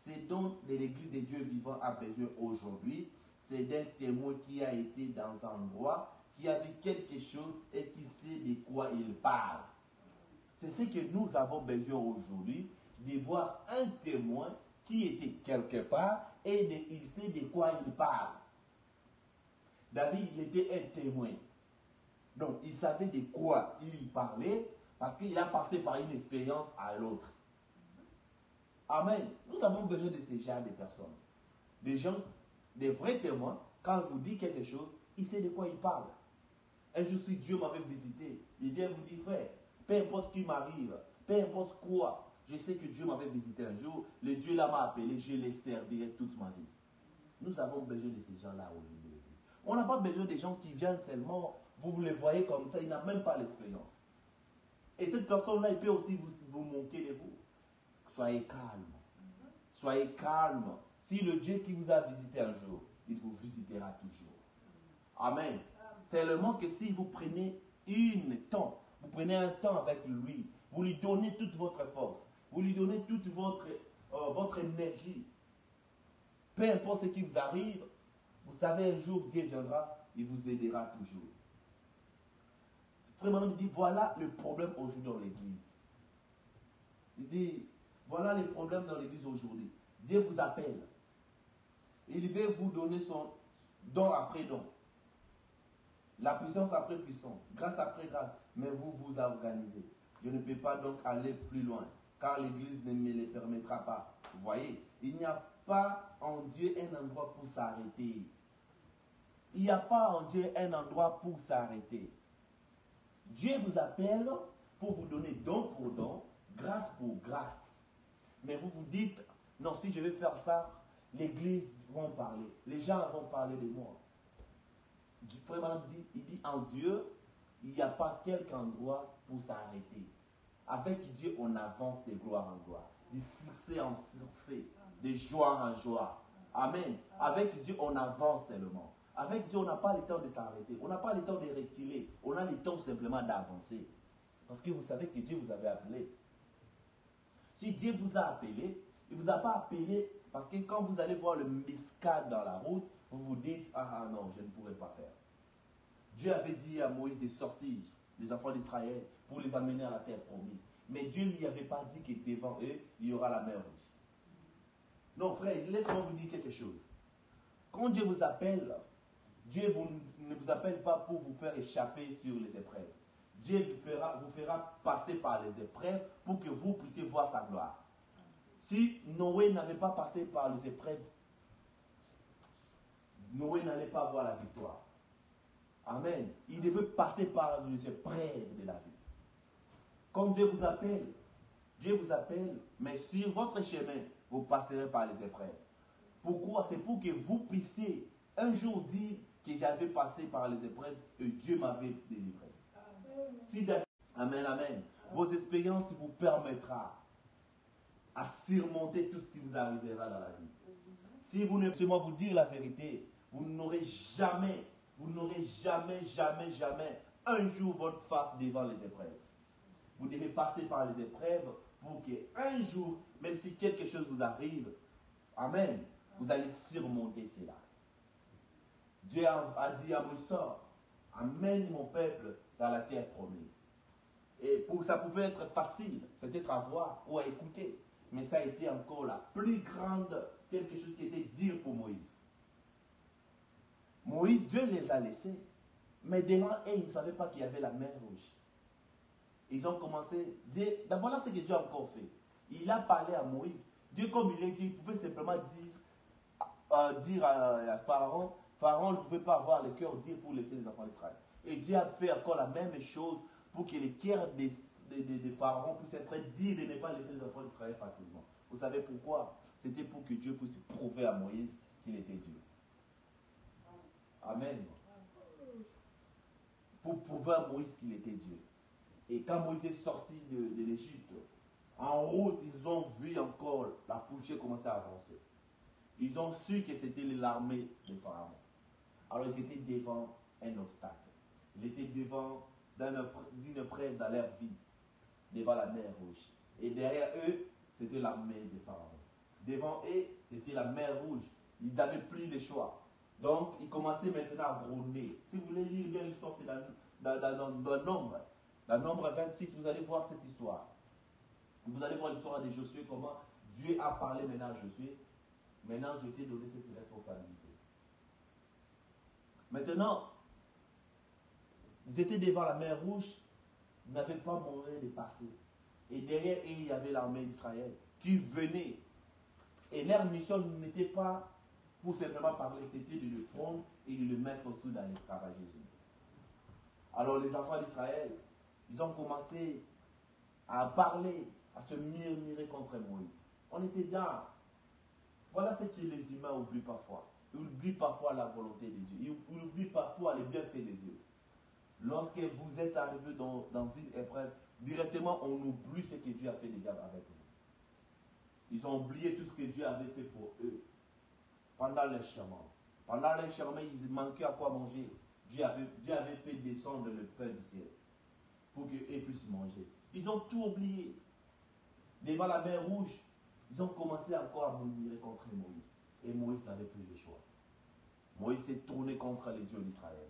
C'est dont l'Église de Dieu vivant a besoin aujourd'hui. C'est d'un témoin qui a été dans un endroit, qui a vu quelque chose et qui sait de quoi il parle. C'est ce que nous avons besoin aujourd'hui, de voir un témoin qui était quelque part et il sait de quoi il parle. David, il était un témoin. Donc, il savait de quoi il parlait parce qu'il a passé par une expérience à l'autre. Amen. Nous avons besoin de ces genres de personnes. Des gens, des vrais témoins, quand vous dites quelque chose, il sait de quoi il parle. Un jour, si Dieu m'avait visité, il vient vous dire, frère, peu importe ce qui m'arrive, peu importe quoi, je sais que Dieu m'avait visité un jour, le Dieu là m'a appelé, je les servirai toute ma vie. Nous avons besoin de ces gens-là aujourd'hui. On n'a pas besoin des gens qui viennent seulement, vous les voyez comme ça, ils n'ont même pas l'expérience. Et cette personne-là, il peut aussi vous moquer de vous. Soyez calme. Soyez calme. Si le Dieu qui vous a visité un jour, il vous visitera toujours. Amen. Seulement que si vous prenez vous prenez un temps avec lui, vous lui donnez toute votre force, vous lui donnez toute votre énergie, peu importe ce qui vous arrive, vous savez un jour Dieu viendra, il vous aidera toujours. Frère Manon dit, voilà le problème aujourd'hui dans l'église. Il dit, voilà les problèmes dans l'église aujourd'hui. Dieu vous appelle. Il veut vous donner son don après don. La puissance après puissance. Grâce après grâce. Mais vous vous organisez. Je ne peux pas donc aller plus loin. car l'Église ne me les permettra pas. Vous voyez, il n'y a pas en Dieu un endroit pour s'arrêter. Il n'y a pas en Dieu un endroit pour s'arrêter. Dieu vous appelle pour vous donner don pour don, grâce pour grâce. Mais vous vous dites, non, si je vais faire ça, l'Église va parler, les gens vont parler de moi. Vraiment, il dit, en Dieu, il n'y a pas quelque endroit pour s'arrêter. Avec Dieu, on avance de gloire en gloire, de succès en succès, de joie en joie. Amen. Avec Dieu, on avance seulement. Avec Dieu, on n'a pas le temps de s'arrêter. On n'a pas le temps de reculer. On a le temps simplement d'avancer. Parce que vous savez que Dieu vous avait appelé. Si Dieu vous a appelé, il ne vous a pas appelé parce que quand vous allez voir le miscade dans la route, vous vous dites, ah non, je ne pourrai pas faire. Dieu avait dit à Moïse de sortir les enfants d'Israël pour les amener à la terre promise. Mais Dieu ne lui avait pas dit que devant eux, il y aura la mer rouge. Non, frère, laissez-moi vous dire quelque chose. Quand Dieu vous appelle, Dieu ne vous appelle pas pour vous faire échapper sur les épreuves. Dieu vous fera passer par les épreuves pour que vous puissiez voir sa gloire. Si Noé n'avait pas passé par les épreuves, Noé n'allait pas voir la victoire. Amen. Il devait passer par les épreuves de la vie. Comme Dieu vous appelle, mais sur votre chemin, vous passerez par les épreuves. Pourquoi? C'est pour que vous puissiez un jour dire que j'avais passé par les épreuves et Dieu m'avait délivré. Si amen, amen. Vos expériences vous permettra à surmonter tout ce qui vous arrivera dans la vie. Si vous ne laissez-moi vous dire la vérité, vous n'aurez jamais un jour votre face devant les épreuves. Vous devez passer par les épreuves pour qu'un jour, même si quelque chose vous arrive, amen, vous allez surmonter cela. Dieu a dit à Moïse, amène mon peuple dans la terre promise. Et ça pouvait être facile, peut-être à voir ou à écouter, mais ça a été encore la plus grande, quelque chose qui était dur pour Moïse. Moïse, Dieu les a laissés, mais devant eux, ils ne savaient pas qu'il y avait la mer rouge. Ils ont commencé, voilà ce que Dieu a encore fait. Il a parlé à Moïse. Dieu, comme il est Dieu, il pouvait simplement dire à Pharaon, Pharaon ne pouvait pas avoir le cœur dire pour laisser les enfants d'Israël. Et Dieu a fait encore la même chose pour que le cœur de Pharaon puisse être dit de ne pas laisser les enfants d'Israël facilement. Vous savez pourquoi? C'était pour que Dieu puisse prouver à Moïse qu'il était Dieu. Amen. Pour prouver à Moïse qu'il était Dieu. Et quand Moïse est sorti de l'Égypte, en route, ils ont vu encore la poussière commencer à avancer. Ils ont su que c'était l'armée de Pharaon. Alors ils étaient devant un obstacle. Ils étaient devant d'une épreuve dans leur vie, devant la mer rouge. Et derrière eux, c'était l'armée de Pharaon. Devant eux, c'était la mer rouge. Ils n'avaient plus le choix. Donc, ils commençaient maintenant à gronder. Si vous voulez lire bien l'histoire, c'est dans Nombre. Dans Nombre 26, vous allez voir cette histoire. Vous allez voir l'histoire de Josué, comment Dieu a parlé maintenant à Josué. Maintenant, je t'ai donné cette responsabilité. Maintenant, ils étaient devant la mer rouge, ils n'avaient pas moyen de passer. Et derrière eux, il y avait l'armée d'Israël qui venait. Et leur mission n'était pas pour simplement parler, c'était de le prendre et de le mettre au sous dans l'esclavage. Alors les enfants d'Israël, ils ont commencé à parler, à se murmurer contre Moïse. On était dans. Voilà ce que les humains oublient parfois. Ils oublient parfois la volonté de Dieu. Ils oublient parfois les bienfaits de Dieu. Lorsque vous êtes arrivé dans une épreuve, directement on oublie ce que Dieu a fait déjà avec vous. Ils ont oublié tout ce que Dieu avait fait pour eux pendant l'enchaînement. Pendant l'enchaînement, ils manquaient à quoi manger. Dieu avait fait descendre le pain du ciel pour qu'ils puissent manger. Ils ont tout oublié. Devant la mer rouge, ils ont commencé encore à murmurer contre Moïse. Et Moïse n'avait plus le choix. Moïse s'est tourné contre les dieux d'Israël.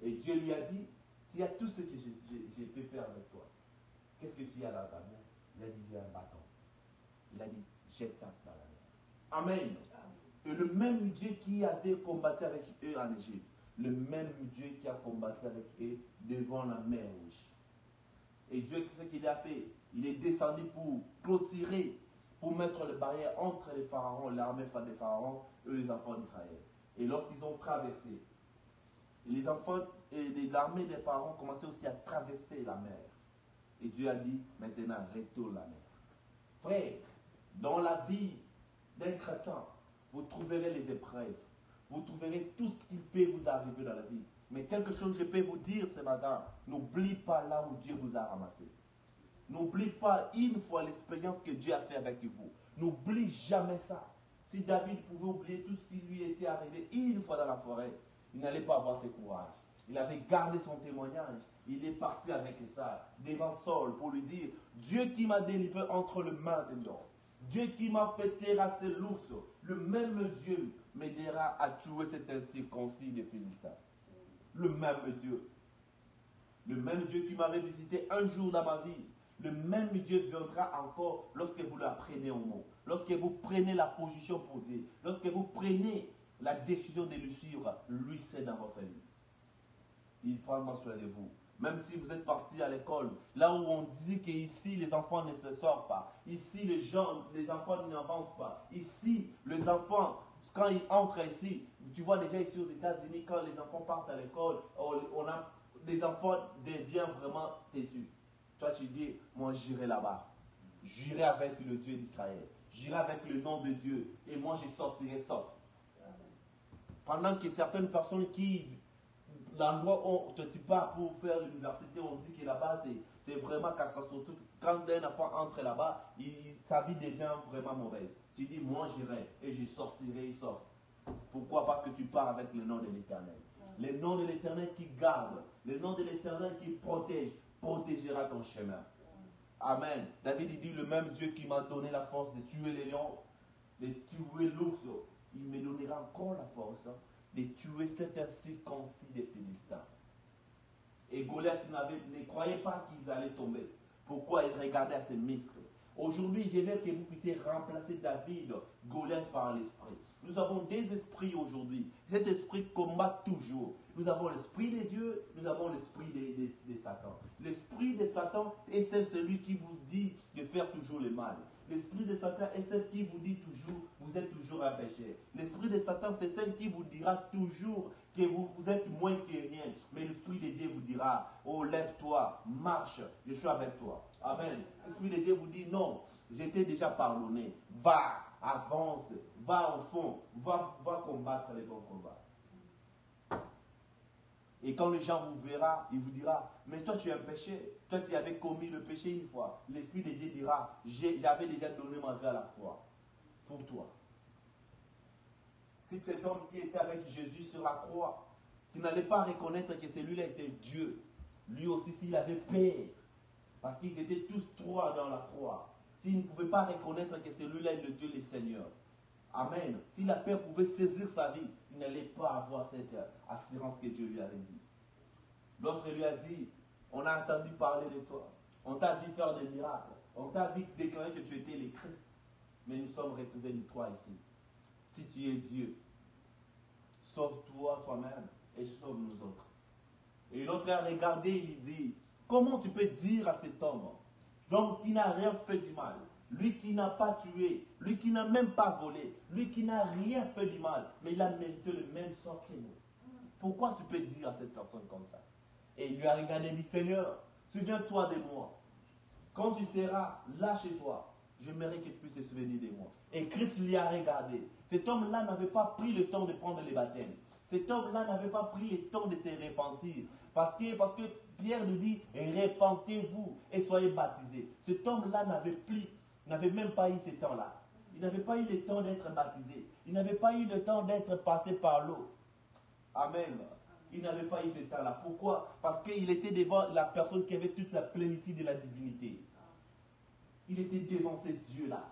Et Dieu lui a dit, tu as tout ce que j'ai pu faire avec toi. Qu'est-ce que tu as dans ta main? Il a dit, j'ai un bâton. Il a dit, jette ça dans la mer. Amen. Et le même Dieu qui avait combattu avec eux en Égypte, le même Dieu qui a combattu avec eux devant la mer rouge. Et Dieu, ce qu'il a fait, il est descendu pour clôturer, pour mettre les barrières entre les pharaons, l'armée des pharaons et les enfants d'Israël. Et lorsqu'ils ont traversé, les enfants et l'armée des pharaons commençaient aussi à traverser la mer. Et Dieu a dit, maintenant, retourne la mer. Frère, dans la vie d'un chrétien, vous trouverez les épreuves. Vous trouverez tout ce qui peut vous arriver dans la vie. Mais quelque chose que je peux vous dire ce matin, n'oublie pas là où Dieu vous a ramassé. N'oublie pas une fois l'expérience que Dieu a fait avec vous. N'oublie jamais ça. Si David pouvait oublier tout ce qui lui était arrivé une fois dans la forêt, il n'allait pas avoir ce courage. Il avait gardé son témoignage. Il est parti avec ça devant Saul pour lui dire, Dieu qui m'a délivré entre les mains des lions, Dieu qui m'a fait terrasser l'ours, le même Dieu m'aidera à tuer cet incirconcis des Philistins. Le même Dieu. Le même Dieu qui m'avait visité un jour dans ma vie. Le même Dieu viendra encore lorsque vous l'apprenez au mot. Lorsque vous prenez la position pour Dieu. Lorsque vous prenez la décision de lui suivre, lui c'est dans votre vie. Il prendra soin de vous. Même si vous êtes parti à l'école, là où on dit qu'ici les enfants ne se sortent pas, ici les enfants n'avancent pas, ici les enfants, quand ils entrent ici, tu vois déjà ici aux États-Unis, quand les enfants partent à l'école, les enfants deviennent vraiment têtus. Toi tu dis, moi j'irai là-bas, j'irai avec le Dieu d'Israël, j'irai avec le nom de Dieu, et moi je sortirai sauf. Pendant que certaines personnes qui l'endroit où tu pars pour faire l'université, on dit que là-bas c'est vraiment catastrophique. Quand un enfant entre là-bas, sa vie devient vraiment mauvaise. Tu dis, moi j'irai et je sortirai sauf. Pourquoi? Parce que tu pars avec le nom de l'Éternel. Le nom de l'Éternel qui garde, le nom de l'Éternel qui protège, protégera ton chemin. Amen. David dit, le même Dieu qui m'a donné la force de tuer les lions, de tuer l'ours, il me donnera encore la force de tuer cet incirconcis des Philistins. Et Goliath ne croyait pas qu'il allait tomber. Pourquoi? Il regardait à ses muscles. Aujourd'hui, je veux que vous puissiez remplacer David, Goliath par l'esprit. Nous avons des esprits aujourd'hui. Cet esprit combat toujours. Nous avons l'esprit de Dieu, nous avons l'esprit de Satan. L'esprit de Satan est celui qui vous dit de faire toujours le mal. L'esprit de Satan est celle qui vous dit toujours, vous êtes toujours un péché. L'esprit de Satan, c'est celle qui vous dira toujours que vous êtes moins que rien. Mais l'esprit de Dieu vous dira, oh lève-toi, marche, je suis avec toi. Amen. L'esprit de Dieu vous dit, non, je t'ai déjà pardonné. Va, avance, va au fond, va combattre les bons combats. Et quand les gens vous verront, il vous dira, mais toi tu es un péché, toi tu avais commis le péché une fois. L'Esprit de Dieu dira, j'avais déjà donné ma vie à la croix pour toi. Si cet homme qui était avec Jésus sur la croix, qui n'allait pas reconnaître que celui-là était Dieu, lui aussi s'il avait peur, parce qu'ils étaient tous trois dans la croix, s'il ne pouvait pas reconnaître que celui-là est le Dieu, le Seigneur. Amen. Si la peur pouvait saisir sa vie, il n'allait pas avoir cette assurance que Dieu lui avait dit. L'autre lui a dit, on a entendu parler de toi, on t'a vu faire des miracles, on t'a vu déclarer que tu étais le Christ, mais nous sommes retrouvés de toi ici. Si tu es Dieu, sauve-toi toi-même et sauve nous autres. Et l'autre a regardé et il dit, comment tu peux dire à cet homme, donc qui n'a rien fait du mal, lui qui n'a pas tué, lui qui n'a même pas volé, lui qui n'a rien fait du mal, mais il a mérité le même sort que nous. Pourquoi tu peux dire à cette personne comme ça? Et il lui a regardé et dit, Seigneur, souviens-toi de moi. Quand tu seras là chez toi, j'aimerais que tu puisses te souvenir de moi. Et Christ l'y a regardé. Cet homme-là n'avait pas pris le temps de prendre le baptême. Cet homme-là n'avait pas pris le temps de se repentir. Parce que Pierre nous dit, repentez-vous et soyez baptisés. Cet homme-là n'avait même pas eu ce temps-là. Il n'avait pas eu le temps d'être baptisé. Il n'avait pas eu le temps d'être passé par l'eau. Amen. Il n'avait pas eu ce temps-là. Pourquoi? Parce qu'il était devant la personne qui avait toute la plénitude de la divinité. Il était devant ce Dieu-là.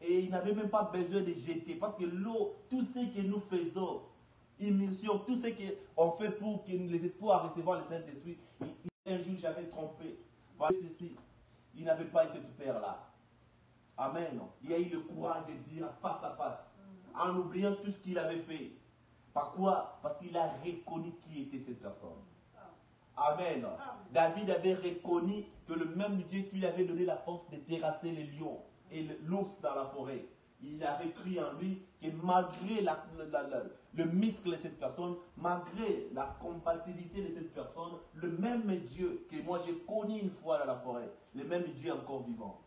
Et il n'avait même pas besoin de jeter. Parce que l'eau, tout ce que nous faisons, immersion, tout ce qu'on fait pour les espoirs à recevoir le Saint-Esprit, un jour j'avais trompé. Voilà ceci. Il n'avait pas eu cette peur-là. Amen. Il a eu le courage de dire face à face, en oubliant tout ce qu'il avait fait. Par quoi? Parce qu'il a reconnu qui était cette personne. Amen. David avait reconnu que le même Dieu qui lui avait donné la force de terrasser les lions et l'ours dans la forêt, il avait cru en lui que malgré le muscle de cette personne, malgré la compatibilité de cette personne, le même Dieu que moi j'ai connu une fois dans la forêt, le même Dieu est encore vivant.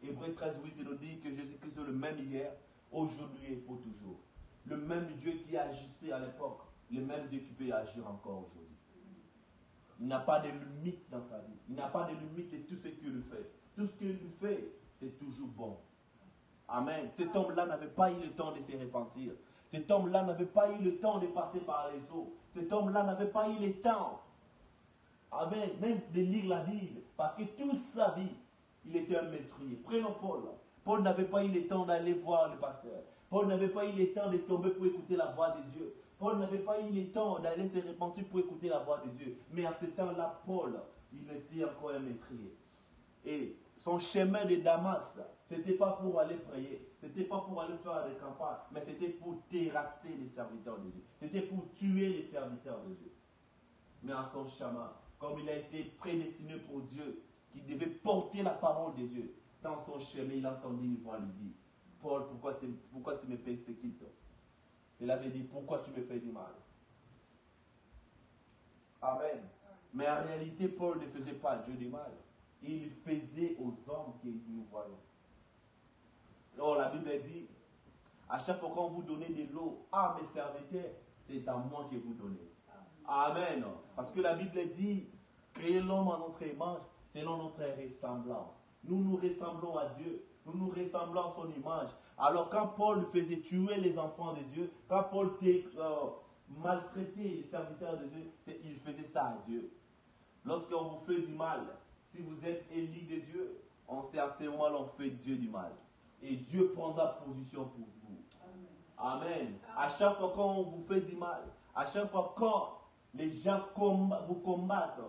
Hébreux 13, 8, il nous dit que Jésus-Christ est le même hier, aujourd'hui et pour toujours. Le même Dieu qui agissait à l'époque, le même Dieu qui peut agir encore aujourd'hui. Il n'a pas de limite dans sa vie. Il n'a pas de limite de tout ce qu'il fait. Tout ce qu'il fait, c'est toujours bon. Amen. Cet homme-là n'avait pas eu le temps de se repentir. Cet homme-là n'avait pas eu le temps de passer par les eaux. Cet homme-là n'avait pas eu le temps, amen, même de lire la Bible. Parce que toute sa vie, il était un meurtrier. Prenons Paul. Paul n'avait pas eu le temps d'aller voir le pasteur. Paul n'avait pas eu le temps de tomber pour écouter la voix de Dieu. Paul n'avait pas eu le temps d'aller se repentir pour écouter la voix de Dieu. Mais à ce temps-là, Paul, il était encore un meurtrier. Et son chemin de Damas, ce n'était pas pour aller prier, ce n'était pas pour aller faire des campagnes, mais c'était pour terrasser les serviteurs de Dieu. C'était pour tuer les serviteurs de Dieu. Mais en son chemin, comme il a été prédestiné pour Dieu, qui devait porter la parole de Dieu, dans son chemin, il a entendu une voix lui dire, Paul, pourquoi tu me persécutes? Il avait dit, pourquoi tu me fais du mal? Amen. Mais en réalité, Paul ne faisait pas à Dieu du mal. Il faisait aux hommes que nous voyons. Alors la Bible dit, à chaque fois qu'on vous donnez de l'eau à mes serviteurs, c'est à moi que vous donnez. Amen. Parce que la Bible dit, créez l'homme en notre image, selon notre ressemblance. Nous nous ressemblons à Dieu. Nous nous ressemblons à son image. Alors quand Paul faisait tuer les enfants de Dieu, quand Paul maltraitait les serviteurs de Dieu, il faisait ça à Dieu. Lorsqu'on vous fait du mal, si vous êtes élu de Dieu, on sait à ce moment-là, on fait Dieu du mal. Et Dieu prendra position pour vous. Amen. Amen. À chaque fois qu'on vous fait du mal, à chaque fois quand les gens vous combattent,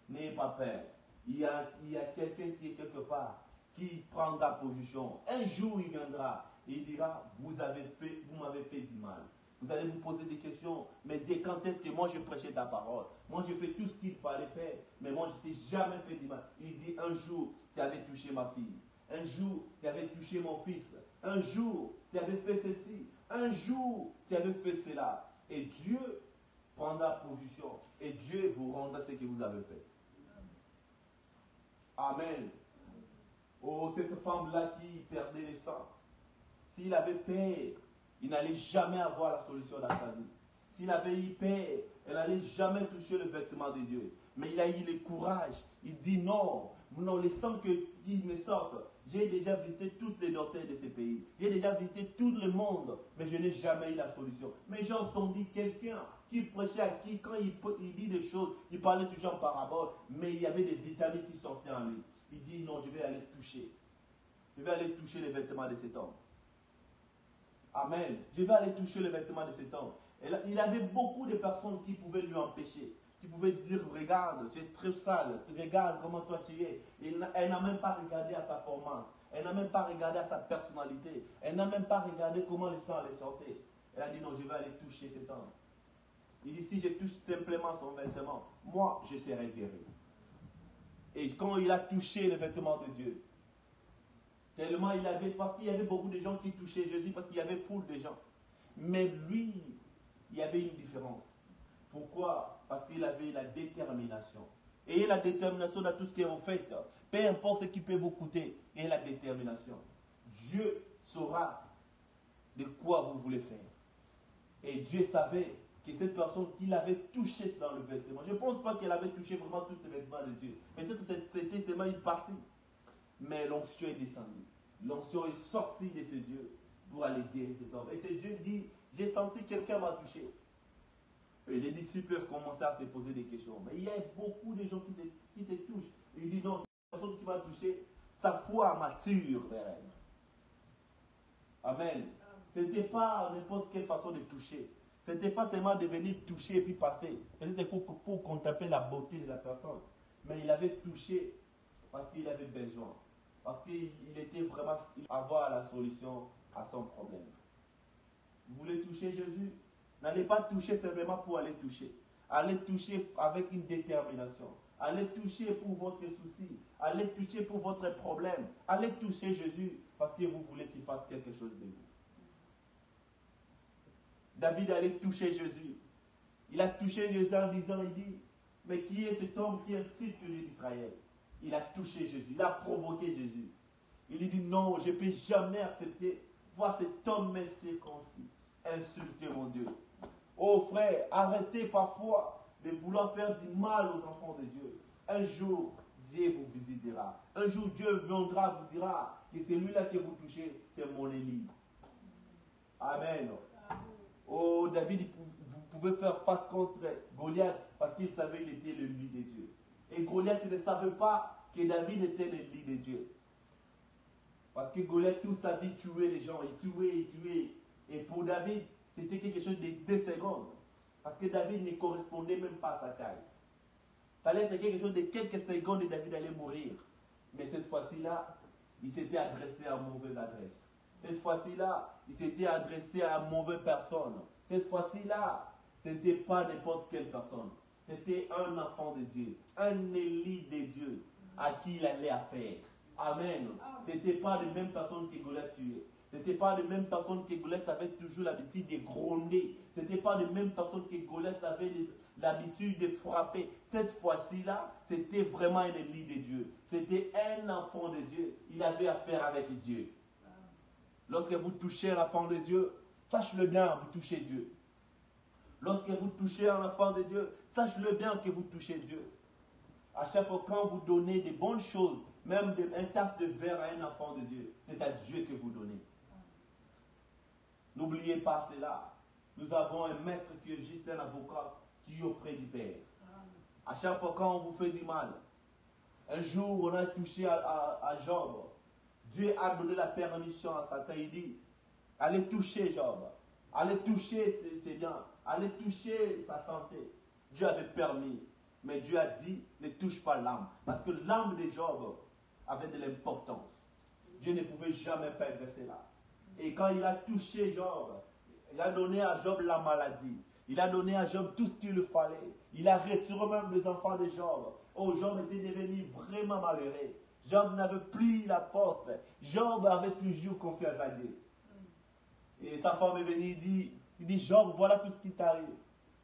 n'ayez pas peur. Il y a quelqu'un qui est quelque part, qui prendra position. Un jour, il viendra et il dira, vous m'avez fait du mal. Vous allez vous poser des questions, mais Dieu, quand est-ce que moi je prêchais ta parole? Moi j'ai fait tout ce qu'il fallait faire, mais moi je t'ai jamais fait du mal. Il dit, un jour, tu avais touché ma fille. Un jour, tu avais touché mon fils. Un jour, tu avais fait ceci. Un jour, tu avais fait cela. Et Dieu prendra position. Et Dieu vous rendra ce que vous avez fait. Amen. Oh, cette femme-là qui perdait le sang. S'il avait peur, il n'allait jamais avoir la solution dans sa vie. S'il avait eu peur, elle n'allait jamais toucher le vêtement de Dieu. Mais il a eu le courage. Il dit non, non, le sang qui me sortent. J'ai déjà visité toutes les docteurs de ce pays. J'ai déjà visité tout le monde, mais je n'ai jamais eu la solution. Mais j'ai entendu quelqu'un qui prêchait à qui, quand il dit des choses, il parlait toujours en parabole, mais il y avait des vitamines qui sortaient en lui. Il dit non, je vais aller toucher. Je vais aller toucher les vêtements de cet homme. Amen. Je vais aller toucher le vêtement de cet homme. Et là, il avait beaucoup de personnes qui pouvaient lui empêcher, qui pouvaient dire, regarde, tu es très sale, regarde comment toi tu es. Elle n'a même pas regardé à sa formance, elle n'a même pas regardé à sa personnalité, elle n'a même pas regardé comment le sang allait sortir. Elle a dit, non, je vais aller toucher cet homme. Il dit, si je touche simplement son vêtement, moi, je serai guéri. Et quand il a touché le vêtement de Dieu, tellement il avait, parce qu'il y avait beaucoup de gens qui touchaient Jésus, parce qu'il y avait foule de gens. Mais lui, il y avait une différence. Pourquoi? Parce qu'il avait la détermination. Et la détermination dans tout ce que vous faites, peu importe ce qui peut vous coûter, et la détermination. Dieu saura de quoi vous voulez faire. Et Dieu savait que cette personne qu'il avait touché dans le vêtement, je ne pense pas qu'elle avait touché vraiment tout le vêtement de Dieu. Peut-être que c'était seulement une partie. Mais l'onction est descendue. L'onction est sortie de ses yeux pour aller guérir cet homme. Et ce Dieu dit, j'ai senti quelqu'un m'a touché. Et les disciples commençaient à se poser des questions. Mais il y a beaucoup de gens qui te touchent. Et il dit, non, cette personne qui m'a touché, sa foi mature vers elle. Amen. Ce n'était pas n'importe quelle façon de toucher. Ce n'était pas seulement de venir toucher et puis passer. C'était pour contempler la beauté de la personne. Mais il avait touché parce qu'il avait besoin. Parce qu'il était vraiment avoir la solution à son problème. Vous voulez toucher Jésus? N'allez pas toucher simplement pour aller toucher. Allez toucher avec une détermination. Allez toucher pour votre souci. Allez toucher pour votre problème. Allez toucher Jésus parce que vous voulez qu'il fasse quelque chose de vous. David allait toucher Jésus. Il a touché Jésus en disant, il dit, mais qui est cet homme qui incite le Dieu d'Israël? Il a touché Jésus, il a provoqué Jésus. Il dit, non, je ne peux jamais accepter voir cet homme incirconcis insulter mon Dieu. Oh frère, arrêtez parfois de vouloir faire du mal aux enfants de Dieu. Un jour, Dieu vous visitera. Un jour, Dieu viendra, vous dira que celui-là que vous touchez, c'est mon Élie. Amen. Oh, David, vous pouvez faire face contre Goliath parce qu'il savait qu'il était le lit de Dieu. Et Goliath ne savait pas que David était le lit de Dieu. Parce que Goliath, toute sa vie, tuait les gens. Il tuait. Et pour David, c'était quelque chose de 2 secondes. Parce que David ne correspondait même pas à sa taille. Ça allait être quelque chose de quelques secondes et David allait mourir. Mais cette fois-ci-là, il s'était adressé à une mauvaise adresse. Cette fois-ci-là, il s'était adressé à une mauvaise personne. Cette fois-ci-là, ce n'était pas n'importe quelle personne. C'était un enfant de Dieu, un Élie de Dieu à qui il allait affaire. Amen. Ce n'était pas les mêmes personnes que Goliath tuait. Ce n'était pas les mêmes personnes que Goliath avait toujours l'habitude de gronder. Ce n'était pas les mêmes personnes que Goliath avait l'habitude de frapper. Cette fois-ci-là, c'était vraiment un Élie de Dieu. C'était un enfant de Dieu. Il avait affaire avec Dieu. Lorsque vous touchez un enfant de Dieu, sache-le bien, vous touchez Dieu. Lorsque vous touchez un enfant de Dieu, sache-le bien que vous touchez Dieu. À chaque fois quand vous donnez des bonnes choses, même un tasse de verre à un enfant de Dieu, c'est à Dieu que vous donnez. N'oubliez pas cela. Nous avons un maître qui est juste un avocat qui est auprès du Père. À chaque fois quand on vous fait du mal, un jour on a touché à Job, Dieu a donné la permission à Satan. Il dit, allez toucher Job, allez toucher ses biens, allez toucher sa santé. Dieu avait permis, mais Dieu a dit, ne touche pas l'âme. Parce que l'âme de Job avait de l'importance. Dieu ne pouvait jamais perdre cela. Et quand il a touché Job, il a donné à Job la maladie. Il a donné à Job tout ce qu'il lui fallait. Il a retiré même les enfants de Job. Oh, Job était devenu vraiment malheureux. Job n'avait plus la force. Job avait toujours confiance à Dieu. Et sa femme est venue, il dit, Job, voilà tout ce qui t'arrive.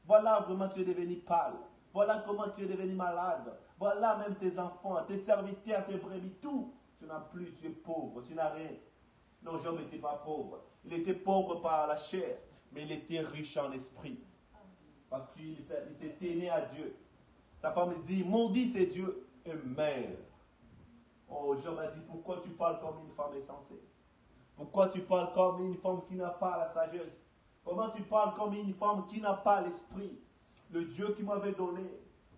Voilà comment tu es devenu pâle. Voilà comment tu es devenu malade. Voilà même tes enfants, tes serviteurs, tes brebis, tout. Tu n'as plus, tu es pauvre, tu n'as rien. Non, Job n'était pas pauvre. Il était pauvre par la chair, mais il était riche en esprit. Parce qu'il s'était né à Dieu. Sa femme dit, maudit c'est Dieu et mère. Oh, Job a dit, pourquoi tu parles comme une femme insensée? Pourquoi tu parles comme une femme qui n'a pas la sagesse? Comment tu parles comme une femme qui n'a pas l'esprit? Le Dieu qui m'avait donné,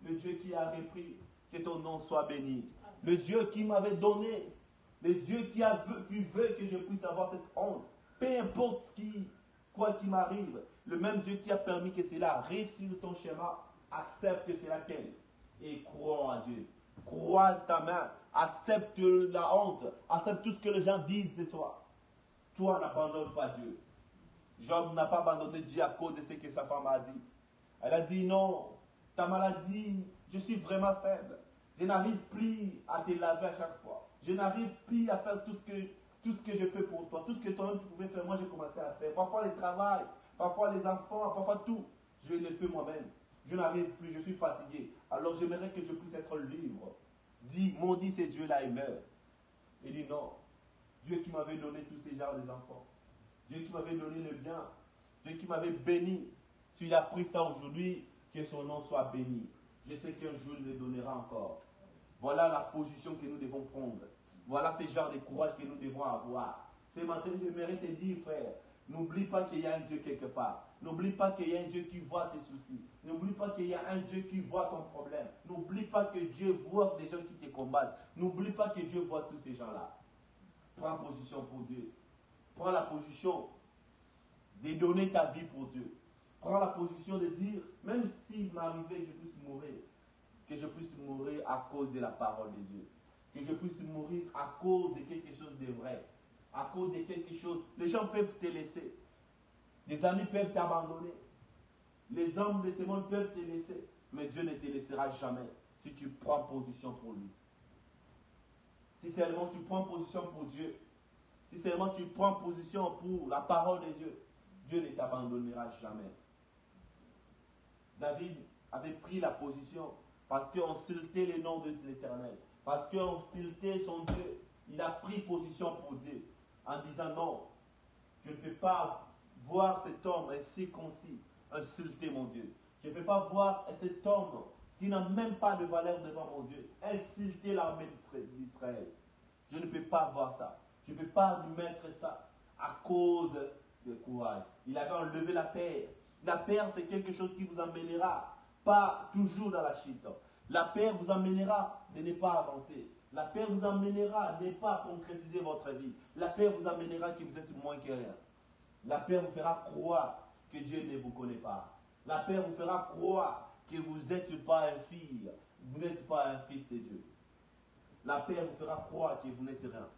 le Dieu qui a repris, que ton nom soit béni. Le Dieu qui m'avait donné, le Dieu qui veut que je puisse avoir cette honte. Peu importe quoi qui m'arrive, le même Dieu qui a permis que cela arrive sur ton chemin, accepte que c'est laquelle. Et crois en Dieu. Croise ta main, accepte la honte, accepte tout ce que les gens disent de toi. Toi, n'abandonne pas Dieu. Job n'a pas abandonné Dieu à cause de ce que sa femme a dit. Elle a dit non, ta maladie, je suis vraiment faible. Je n'arrive plus à te laver à chaque fois. Je n'arrive plus à faire tout ce que je fais pour toi. Tout ce que toi-même tu pouvais faire, moi j'ai commencé à faire. Parfois le travail, parfois les enfants, parfois tout. Je le fais moi-même. Je n'arrive plus, je suis fatigué. Alors j'aimerais que je puisse être libre. Dis, maudit ces dieux-là et meurt. Il dit non. Dieu qui m'avait donné tous ces genres d'enfants. Dieu qui m'avait donné le bien. Dieu qui m'avait béni. S'il a pris ça aujourd'hui, que son nom soit béni. Je sais qu'un jour il le donnera encore. Voilà la position que nous devons prendre. Voilà ce genre de courage que nous devons avoir. Ce matin, j'aimerais te dire, frère, n'oublie pas qu'il y a un Dieu quelque part. N'oublie pas qu'il y a un Dieu qui voit tes soucis. N'oublie pas qu'il y a un Dieu qui voit ton problème. N'oublie pas que Dieu voit des gens qui te combattent. N'oublie pas que Dieu voit tous ces gens-là. Prends position pour Dieu. Prends la position de donner ta vie pour Dieu. Prends la position de dire, même s'il m'arrivait que je puisse mourir, que je puisse mourir à cause de la parole de Dieu. Que je puisse mourir à cause de quelque chose de vrai. À cause de quelque chose. Les gens peuvent te laisser. Des amis peuvent t'abandonner. Les hommes de ce monde peuvent te laisser, mais Dieu ne te laissera jamais si tu prends position pour lui. Si seulement tu prends position pour Dieu, si seulement tu prends position pour la parole de Dieu, Dieu ne t'abandonnera jamais. David avait pris la position parce qu'on siltait le nom de l'Éternel, parce qu'on siltait son Dieu. Il a pris position pour Dieu en disant non, je ne peux pas voir cet homme incirconcis insulter mon Dieu. Je ne peux pas voir cet homme qui n'a même pas de valeur devant mon Dieu insulter l'armée d'Israël. Je ne peux pas voir ça. Je ne peux pas lui mettre ça à cause de courage. Il avait enlevé la paix. La paix, c'est quelque chose qui vous amènera pas toujours dans la chute. La paix vous amènera de ne pas avancer. La paix vous amènera à ne pas concrétiser votre vie. La paix vous amènera que vous êtes moins que rien. La paix vous fera croire que Dieu ne vous connaît pas. La paix vous fera croire que vous n'êtes pas un fils, vous n'êtes pas un fils de Dieu. La paix vous fera croire que vous n'êtes rien.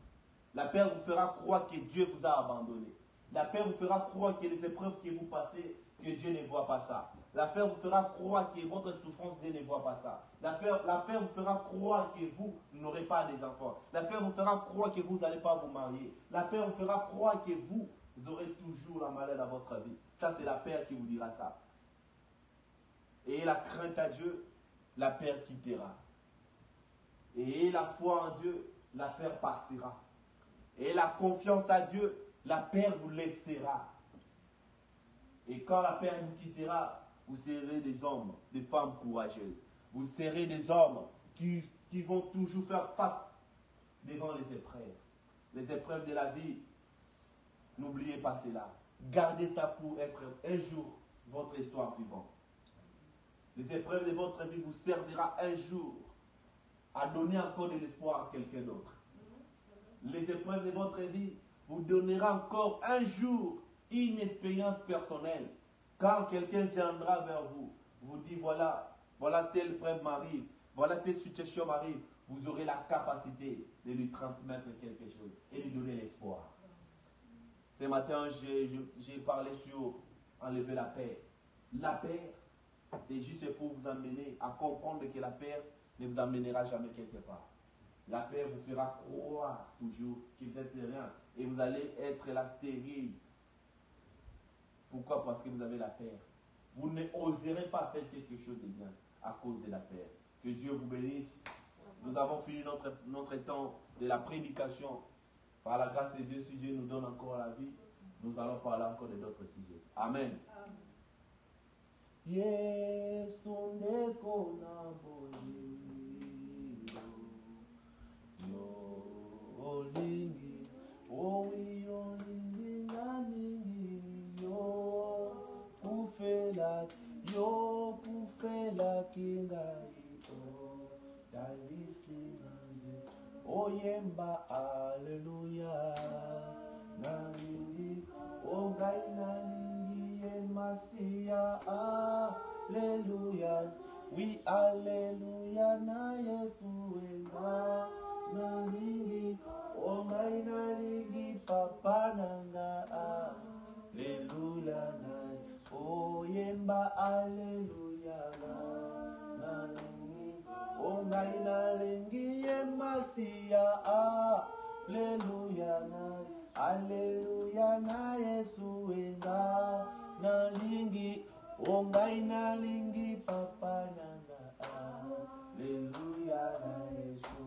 La paix vous fera croire que Dieu vous a abandonné. La paix vous fera croire que les épreuves que vous passez, que Dieu ne voit pas ça. La paix vous fera croire que votre souffrance, Dieu ne voit pas ça. La paix vous fera croire que vous n'aurez pas des enfants. La paix vous fera croire que vous n'allez pas vous marier. La paix vous fera croire que vous aurez toujours la maladie dans votre vie. Ça, c'est la paix qui vous dira ça. Et la crainte à Dieu, la paix quittera. Et la foi en Dieu, la paix partira. Et la confiance à Dieu, la paix vous laissera. Et quand la paix vous quittera, vous serez des hommes, des femmes courageuses. Vous serez des hommes qui vont toujours faire face devant les épreuves. Les épreuves de la vie, n'oubliez pas cela. Gardez ça pour être un jour votre histoire vivante. Les épreuves de votre vie vous servira un jour à donner encore de l'espoir à quelqu'un d'autre. Les épreuves de votre vie vous donnera encore un jour une expérience personnelle. Quand quelqu'un viendra vers vous, vous dit voilà telle épreuve m'arrive, voilà telle situation m'arrive, vous aurez la capacité de lui transmettre quelque chose et lui donner l'espoir. Ce matin, j'ai parlé sur enlever la paix. La paix, c'est juste pour vous amener à comprendre que la paix ne vous amènera jamais quelque part. La paix vous fera croire toujours que vous n'êtes rien et vous allez être là stérile. Pourquoi? Parce que vous avez la paix. Vous n'oserez pas faire quelque chose de bien à cause de la paix. Que Dieu vous bénisse. Nous avons fini notre temps de la prédication. Par la grâce de Dieu, si Dieu nous donne encore la vie, nous allons parler encore de d'autres sujets. Amen. Yesu ndeko na boliro yo olingi owi olingi nani yo kufela kinga ito dalisi nanze oyemba aleluya nalingi ongai nalingi emasia aleluya oui aleluya na Yesu enga nalingi ongai nalingi papa nanga aleluya na oyemba aleluya nalingi ongai nalingi emasia aleluya na Yesu enga nalingi ongai nalingi papa nanga aleluya na Yesu.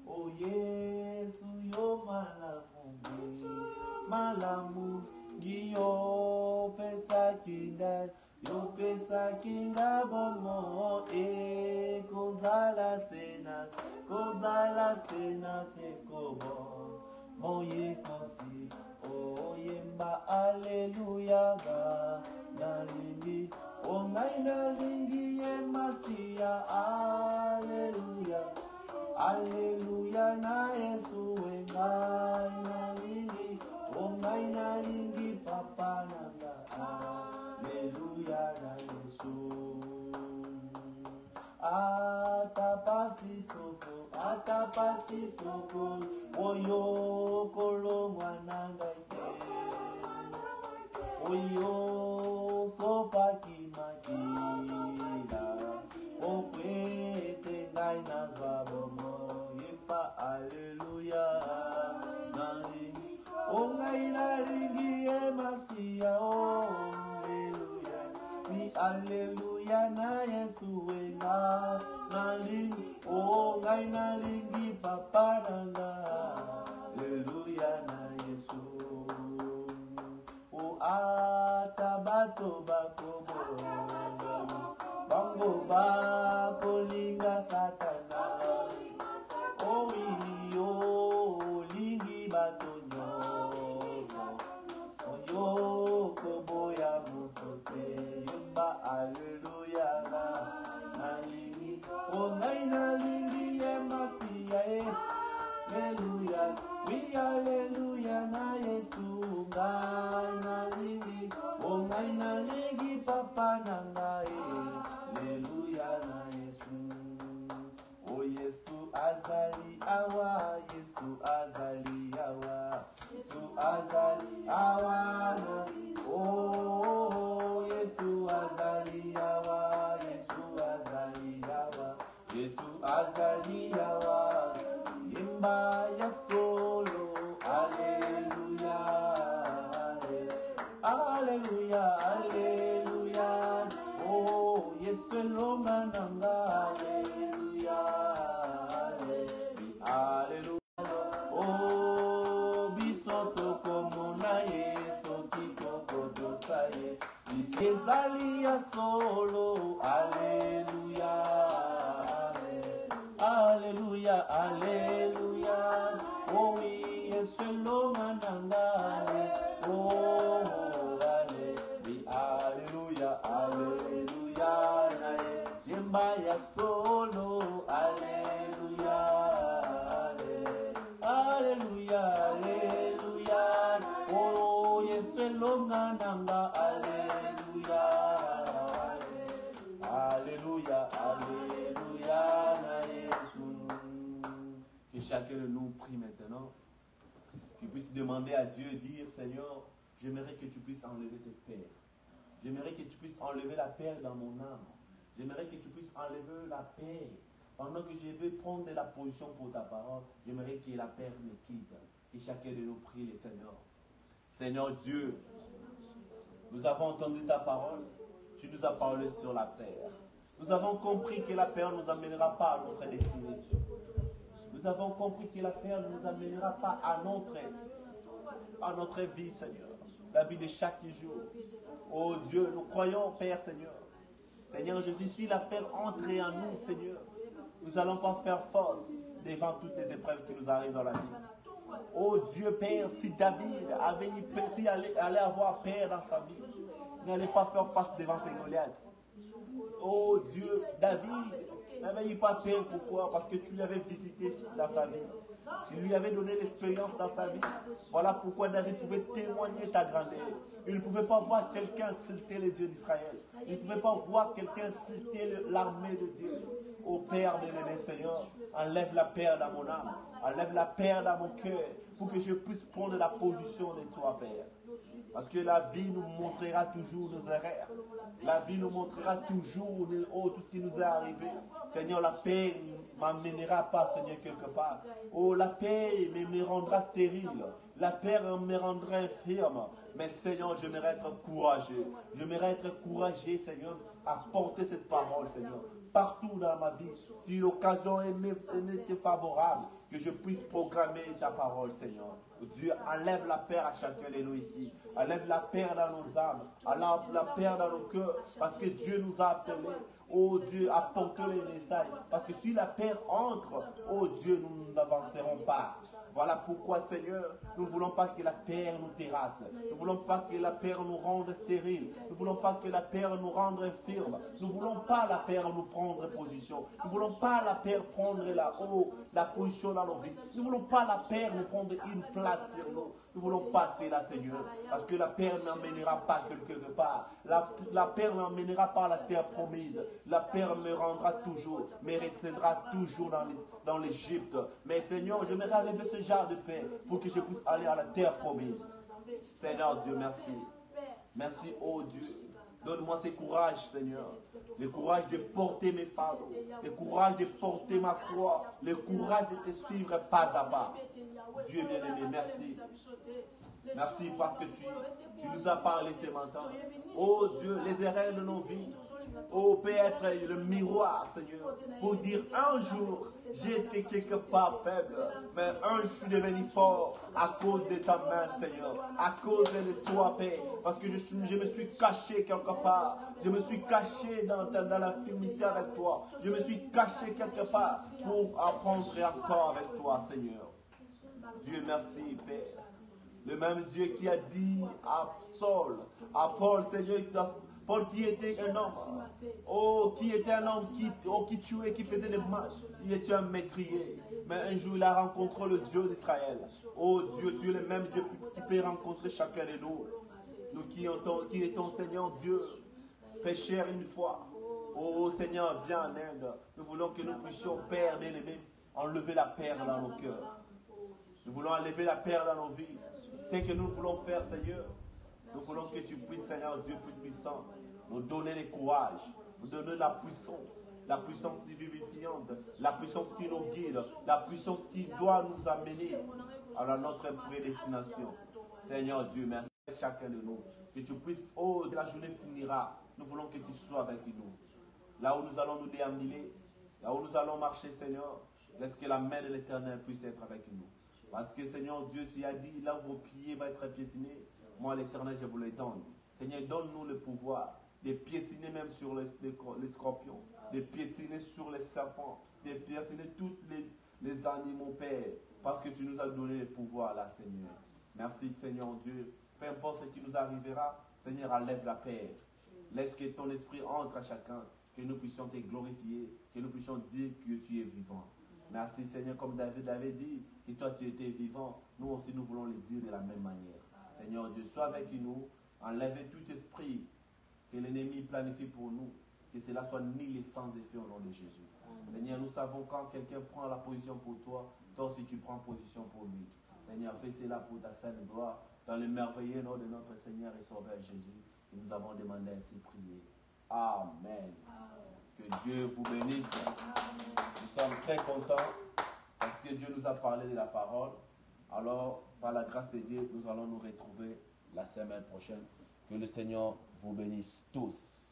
Oh Yesu yo malamu yo pesa kinga bomo kozala sena sekobo moye kosi oyemba aleluya ga nalingi ongai nalingi emasia aleluya na Yesu engai nalingi ongai nalingi papa nanga aleluya na Yesu. Atapasi soko oyo kolongwa nanga ite oyo sopaki makila oprete ngai nazwa bomo yemba alleluya nalingi o ngai nalingi ye masiya o alleluya mi alleluya na Yesu wenga nalingi o ngai nalingi papa nanga alleluya na Yesu o atabato bakobo bango bakolinga satana o iyo lingi bato nyonso oyo koboya mutote yemba alleluya nalingi o ngai nalingi ye masiya alleluya oui alleluya na Yesu ngai nalingi o ngai nalingi papa na ngai alleluya na Yesu o Yesu azali awa Yesu azali awa Yesu azali awa oh Yesu azali awa Yesu azali awa Yesu azali awa yemba ya solo alleluya alleluya alleluya oh Yesu elonga nanga alleluya alleluya oh bisoto komona Yesu kitoko dosaye ezali ya solo alleluya alleluya alleluya oh oui Yesu elonga nanga oh alleluya alleluya naye yemba ya solo alleluya alleluya alleluya oh Yesu elonga nanga alleluya alleluya alleluya na Yesu. Que chacun de nous prie maintenant, qu'il puisse demander à Dieu, dire Seigneur, j'aimerais que tu puisses enlever cette paix. J'aimerais que tu puisses enlever la paix dans mon âme. J'aimerais que tu puisses enlever la paix. Pendant que je vais prendre la position pour ta parole, j'aimerais que la paix me quitte. Que chacun de nous prie le Seigneur. Seigneur Dieu, nous avons entendu ta parole. Tu nous as parlé sur la paix. Nous avons compris que la paix ne nous amènera pas à notre destinée. Nous avons compris que la paix ne nous amènera pas à notre vie, Seigneur. La vie de chaque jour. Oh Dieu, nous croyons, Père Seigneur. Seigneur Jésus, si la paix entre en nous, Seigneur, nous n'allons pas faire force devant toutes les épreuves qui nous arrivent dans la vie. Oh Dieu, Père, si David allait avoir paix dans sa vie, il n'allait pas faire face devant ses Goliaths. Oh Dieu, David n'avait pas peur. Pourquoi? Parce que tu l'avais visité dans sa vie. Tu lui avais donné l'expérience dans sa vie. Voilà pourquoi David pouvait témoigner ta grandeur. Il ne pouvait pas voir quelqu'un insulter les dieux d'Israël. Il ne pouvait pas voir quelqu'un insulter l'armée de Dieu. Ô Père bien-aimé Seigneur, enlève la paix dans mon âme. Enlève la paix dans mon cœur pour que je puisse prendre la position de toi, Père. Parce que la vie nous montrera toujours nos erreurs. La vie nous montrera toujours tout ce qui nous est arrivé. Seigneur, la paix ne m'amènera pas, Seigneur, quelque part. Oh, la paix me rendra stérile. La paix me rendra infirme. Mais Seigneur, j'aimerais être courageux. J'aimerais être courageux, Seigneur, à porter cette parole, Seigneur. Partout dans ma vie, si l'occasion est favorable, que je puisse proclamer ta parole, Seigneur. Dieu, enlève la paix à chacun de nous ici. Enlève la paix dans nos âmes. Enlève la paix dans nos cœurs. Parce que Dieu nous a appelés. Oh Dieu, à porter les messages. Parce que si la paix entre, oh Dieu, nous n'avancerons pas. Voilà pourquoi, Seigneur, nous ne voulons pas que la paix nous terrasse. Nous ne voulons pas que la paix nous rende stériles. Nous ne voulons pas que la paix nous rende infirmes. Nous ne voulons pas la paix nous prendre position. Nous ne voulons pas la paix prendre la position dans nos vies. Nous ne voulons pas la paix nous prendre une place sur nous. Nous voulons passer là, Seigneur. Parce que la paix n'emmènera pas quelque part. La paix n'emmènera pas à la terre promise. La paix me rendra toujours, me retiendra toujours dans l'Égypte. Mais Seigneur, je me relever ce genre de paix pour que je puisse aller à la terre promise. Seigneur Dieu, merci. Merci, oh Dieu. Donne-moi ce courage, Seigneur. Le courage de porter mes fardeaux. Le courage de porter ma croix. Le courage de te suivre pas à pas. Dieu bien-aimé, merci. Merci parce que tu nous as parlé ce matin. Oh Dieu, les erreurs de nos vies. Oh, peut être le miroir, Seigneur, pour dire un jour, j'étais quelque part faible, mais un jour je suis devenu fort à cause de ta main, Seigneur, à cause de toi, Père, parce que je me suis caché quelque part, je me suis caché dans l'intimité avec toi, je me suis caché quelque part pour apprendre encore avec toi, Seigneur. Dieu merci, Père. Le même Dieu qui a dit à Saul, à Paul, Seigneur, Paul qui était un homme, qui était un homme qui tuait, qui faisait le mal. Il était un métrier. Mais un jour, il a rencontré le Dieu d'Israël. Oh Dieu, tu es le même Dieu qui peut rencontrer chacun de nous. Nous qui étions, Seigneur Dieu, pécheurs une fois. Oh Seigneur, viens en aide. Nous voulons que nous puissions, Père bien-aimé, enlever la peur dans nos cœurs. Nous voulons enlever la peur dans nos vies. C'est ce que nous voulons faire, Seigneur. Nous voulons que tu puisses, Seigneur Dieu plus puissant, nous donner le courage, nous donner la puissance vivifiante, la puissance qui nous guide, la puissance qui doit nous amener à notre prédestination. Seigneur Dieu, merci à chacun de nous. Que tu puisses, la journée finira. Nous voulons que tu sois avec nous. Là où nous allons nous déambuler, là où nous allons marcher, Seigneur, laisse que la main de l'Éternel puisse être avec nous. Parce que, Seigneur Dieu, tu as dit, là où vos pieds vont être piétinés, moi, l'Éternel, je vous les donne. Seigneur, donne-nous le pouvoir de piétiner même sur les scorpions, de piétiner sur les serpents, de piétiner tous les animaux, Père, parce que tu nous as donné le pouvoir là, Seigneur. Merci, Seigneur Dieu. Peu importe ce qui nous arrivera, Seigneur, enlève la paix. Laisse que ton esprit entre à chacun, que nous puissions te glorifier, que nous puissions dire que tu es vivant. Merci, Seigneur, comme David l'avait dit, que toi, tu étais vivant, nous aussi, nous voulons le dire de la même manière. Seigneur Dieu, sois avec nous, enlève tout esprit que l'ennemi planifie pour nous, que cela soit nul et sans effet au nom de Jésus. Seigneur, nous savons quand quelqu'un prend la position pour toi, toi aussi tu prends position pour lui. Seigneur, fais cela pour ta sainte gloire, dans le merveilleux nom de notre Seigneur et Sauveur Jésus, que nous avons demandé ainsi prier. Amen. Que Dieu vous bénisse. Nous sommes très contents parce que Dieu nous a parlé de la parole. Alors, par la grâce de Dieu, nous allons nous retrouver la semaine prochaine. Que le Seigneur vous bénisse tous.